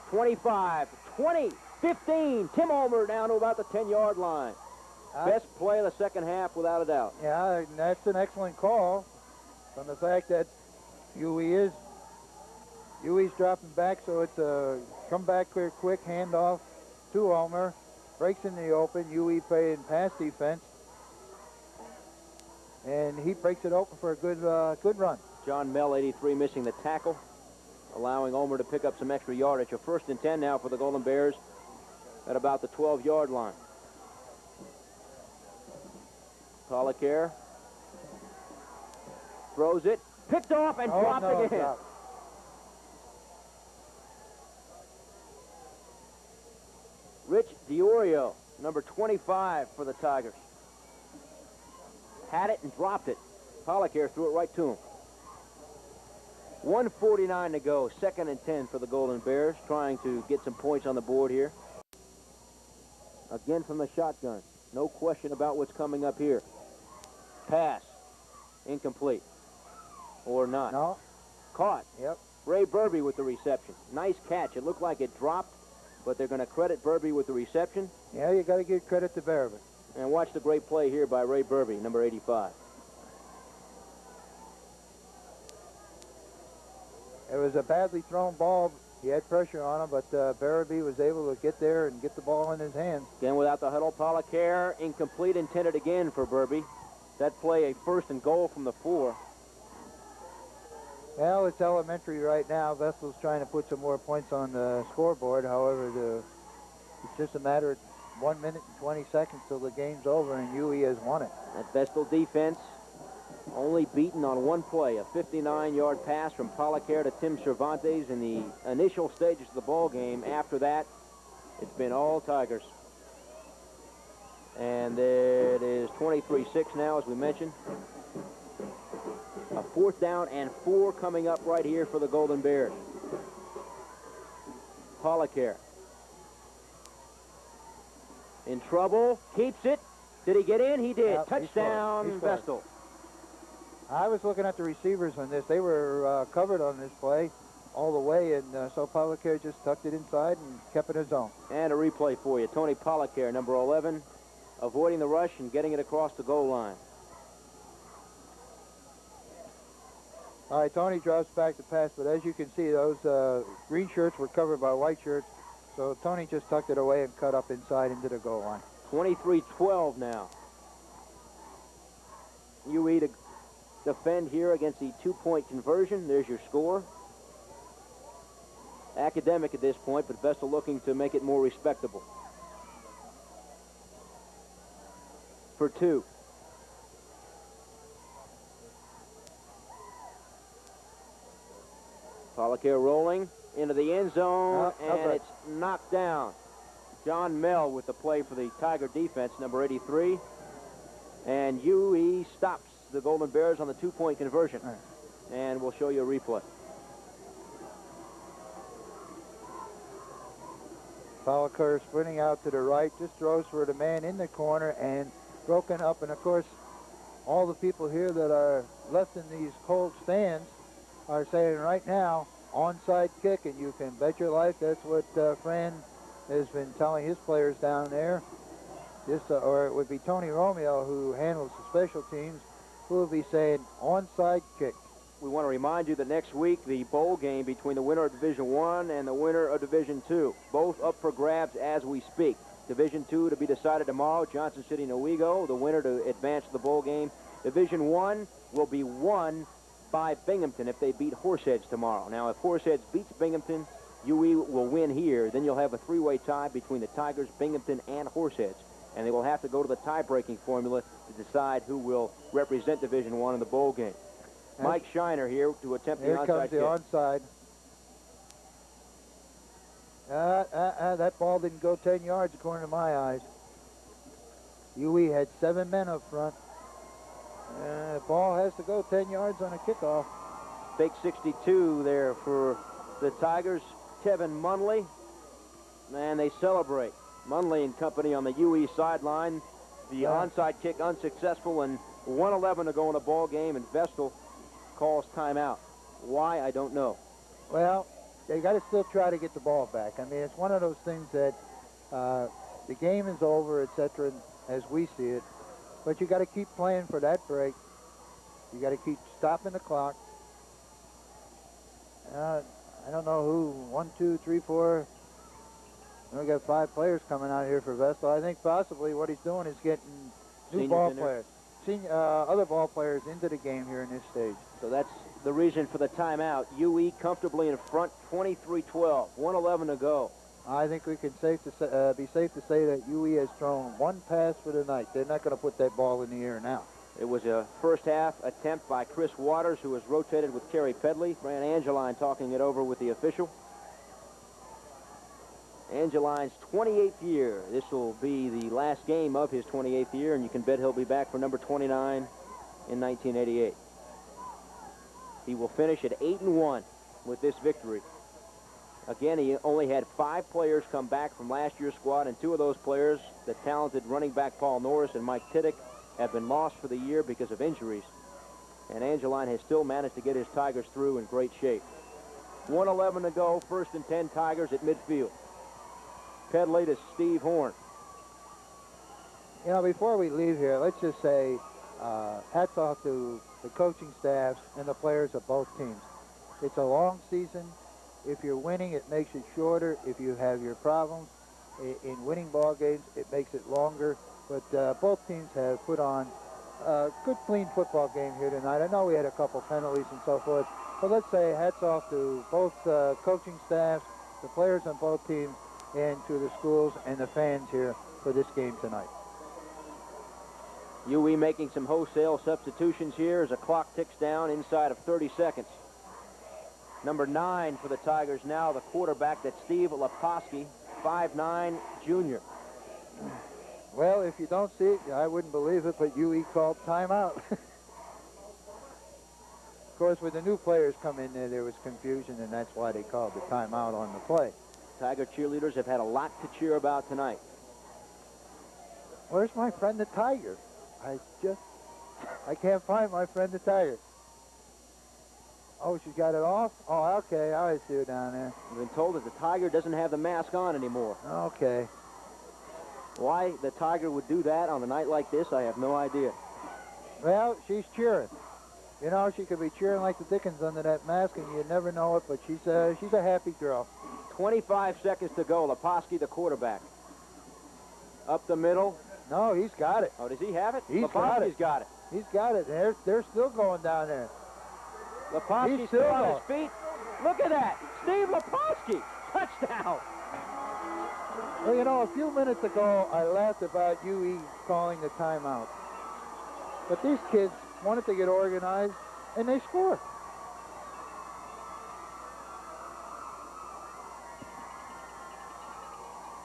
25, 20, 15. Tim Ulmer down to about the 10-yard line. Best play of the second half without a doubt. Yeah, and that's an excellent call from the fact that UE's dropping back, so it's a come back clear quick handoff to Ulmer. Breaks in the open. UE playing pass defense. And he breaks it open for a good run. John Mell, 83, missing the tackle, allowing Ulmer to pick up some extra yardage. A 1st and 10 now for the Golden Bears at about the 12-yard line. Polacare throws it, picked off and dropped again. Drop. Rich Diorio, number 25 for the Tigers. Had it and dropped it. Polacare threw it right to him. 1:49 to go, 2nd and 10 for the Golden Bears, trying to get some points on the board here. Again from the shotgun. No question about what's coming up here. Pass. Incomplete. Or not. No. Caught. Yep. Ray Burby with the reception. Nice catch. It looked like it dropped, but they're going to credit Burby with the reception. Yeah, you got to give credit to Burby. And watch the great play here by Ray Burby, number 85. It was a badly thrown ball. He had pressure on him, but Burby was able to get there and get the ball in his hands. Again, without the huddle, Polacare, incomplete, intended again for Burby. That play, a 1st and goal from the 4. Well, it's elementary right now. Vestal's trying to put some more points on the scoreboard. However, it's just a matter of 1 minute and 20 seconds till the game's over, and UE has won it. That Vestal defense only beaten on one play, a 59-yard pass from Polacare to Tim Cervantes in the initial stages of the ball game. After that, it's been all Tigers. And it is 23-6 now, as we mentioned. A 4th down and 4 coming up right here for the Golden Bears. Polacare. In trouble, keeps it. Did he get in? He did. Yep, Touchdown, Vestal. I was looking at the receivers on this. They were covered on this play all the way, and so Polacare just tucked it inside and kept it his own. And a replay for you. Tony Polacare, number 11, avoiding the rush and getting it across the goal line. All right, Tony drops back to pass, but as you can see, those green shirts were covered by white shirts, so Tony just tucked it away and cut up inside into the goal line. 23-12 now. UE to defend here against the 2-point conversion. There's your score. Academic at this point, but Vestal looking to make it more respectable. For 2. Polacare rolling into the end zone, and it's knocked down. John Mell with the play for the Tiger defense, number 83. And UE stops the Golden Bears on the 2-point conversion. Right. And we'll show you a replay. Polacare sprinting out to the right, just throws for the man in the corner and broken up. And of course, all the people here that are left in these cold stands are saying right now, onside kick, and you can bet your life that's what Fran has been telling his players down there. Or it would be Tony Romeo, who handles the special teams, who will be saying onside kick. We want to remind you that next week, the bowl game between the winner of Division I and the winner of Division II, both up for grabs as we speak. Division II to be decided tomorrow, Johnson City and Owego, the winner to advance to the bowl game. Division I will be won by Binghamton if they beat Horseheads tomorrow. Now, if Horseheads beats Binghamton, UE will win here. Then you'll have a 3-way tie between the Tigers, Binghamton, and Horseheads. And they will have to go to the tie-breaking formula to decide who will represent Division I in the bowl game. Mike Shiner here to attempt the onside kick. Here comes the onside. That ball didn't go 10 yards according to my eyes. UE had 7 men up front. The ball has to go 10 yards on a kickoff. Big 62 there for the Tigers. Kevin Munley. And they celebrate. Munley and company on the UE sideline. The onside kick unsuccessful, and 1:11 to go in the ball game, and Vestal calls timeout. Why, I don't know. Well, they got to still try to get the ball back. I mean, it's one of those things that the game is over, etc., as we see it. But you got to keep playing for that break. You got to keep stopping the clock. I don't know who. 1, 2, 3, 4. We got 5 players coming out here for Vestal. I think possibly what he's doing is getting new ball players, other ball players into the game here in this stage. So that's the reason for the timeout. UE comfortably in front, 23-12, 1:11 to go. I think we can be safe to say that UE has thrown 1 pass for the night. They're not going to put that ball in the air now. It was a first half attempt by Chris Waters, who was rotated with Kerry Pedley. Fran Angeline talking it over with the official. Angeline's 28th year. This will be the last game of his 28th year, and you can bet he'll be back for number 29 in 1988. He will finish at 8-1 with this victory. Again, he only had 5 players come back from last year's squad, and 2 of those players, the talented running back Paul Norris and Mike Tiddick, have been lost for the year because of injuries. And Angeline has still managed to get his Tigers through in great shape. 1:11 to go, 1st and 10 Tigers at midfield. Pedley to Steve Horn. You know, before we leave here, let's just say hats off to the coaching staffs and the players of both teams. It's a long season. If you're winning, it makes it shorter. If you have your problems in winning ball games, it makes it longer. But both teams have put on a good, clean football game here tonight. I know we had a couple penalties and so forth, but let's say hats off to both coaching staffs, the players on both teams, and to the schools and the fans here for this game tonight. UE making some wholesale substitutions here as the clock ticks down inside of 30 seconds. Number 9 for the Tigers now, the quarterback, that's Steve Leposki, 5'9", junior. Well, if you don't see it, I wouldn't believe it, but UE called timeout. Of course, with the new players come in there was confusion, and that's why they called the timeout on the play. Tiger cheerleaders have had a lot to cheer about tonight. Where's my friend the Tiger? I can't find my friend the Tiger. Oh, she's got it off? Oh, okay, I see her down there. We've been told that the Tiger doesn't have the mask on anymore. Okay. Why the Tiger would do that on a night like this, I have no idea. Well, she's cheering. You know, she could be cheering like the Dickens under that mask, and you'd never know it, but she's a happy girl. 25 seconds to go. Leposki, the quarterback. Up the middle. No, he's got it. Oh, does he have it? He's got it. got it. He's got it. They're still going down there. Leposki's still on his feet. Look at that. Steve Leposki. Touchdown. Well, you know, a few minutes ago, I laughed about UE calling the timeout. But these kids wanted to get organized, and they scored.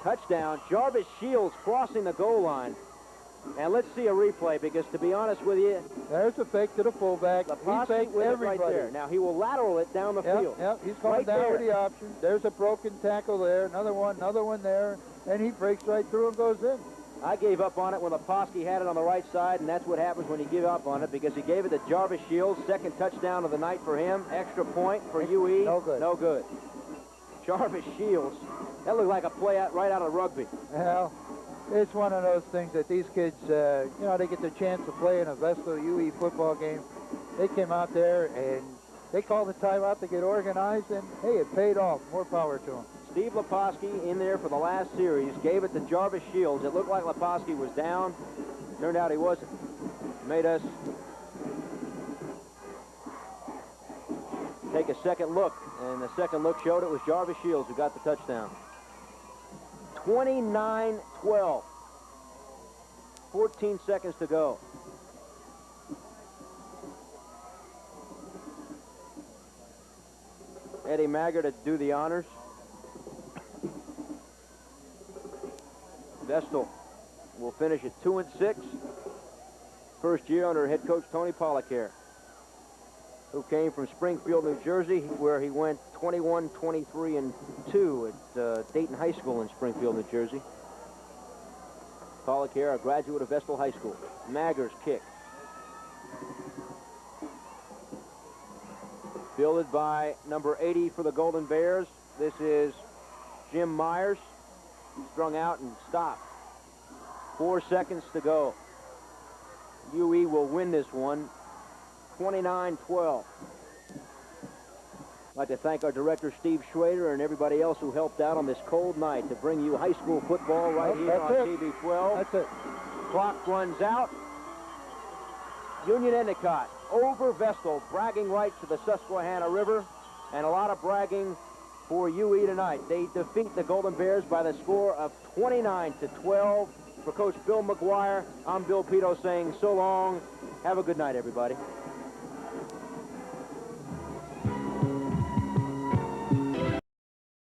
Touchdown. Jarvis Shields crossing the goal line. And let's see a replay, because to be honest with you, there's a fake to the fullback. He faked everybody. Right there. Now he will lateral it down the field. Yep, he's going down with the option. There's a broken tackle there. Another one there. And he breaks right through and goes in. I gave up on it when Leposki had it on the right side, and that's what happens when you give up on it, because he gave it to Jarvis Shields. 2nd touchdown of the night for him. Extra point for UE. No good. No good. Jarvis Shields. That looked like a play right out of rugby. Well, it's one of those things that these kids, you know, they get the chance to play in a Vestal UE football game. They came out there and they called the timeout to get organized, and hey, it paid off. More power to them. Steve Leposki in there for the last series, gave it to Jarvis Shields. It looked like Leposki was down. Turned out he wasn't. Made us take a second look, and the second look showed it was Jarvis Shields who got the touchdown. 29-12. 14 seconds to go. Eddie Magger to do the honors. Vestal will finish at 2-6. First year under head coach Tony Pollacare, who came from Springfield, New Jersey, where he went 21-23-2 at Dayton High School in Springfield, New Jersey. McCulloch here, a graduate of Vestal High School. Maggers kick. Fielded by number 80 for the Golden Bears. This is Jim Myers. Strung out and stopped. 4 seconds to go. UE will win this one, 29-12. I'd like to thank our director, Steve Schrader, and everybody else who helped out on this cold night to bring you high school football right here on TV 12. That's it. Clock runs out. Union-Endicott over Vestal, bragging rights to the Susquehanna River, and a lot of bragging for UE tonight. They defeat the Golden Bears by the score of 29-12. For Coach Bill McGuire, I'm Bill Pito saying so long. Have a good night, everybody.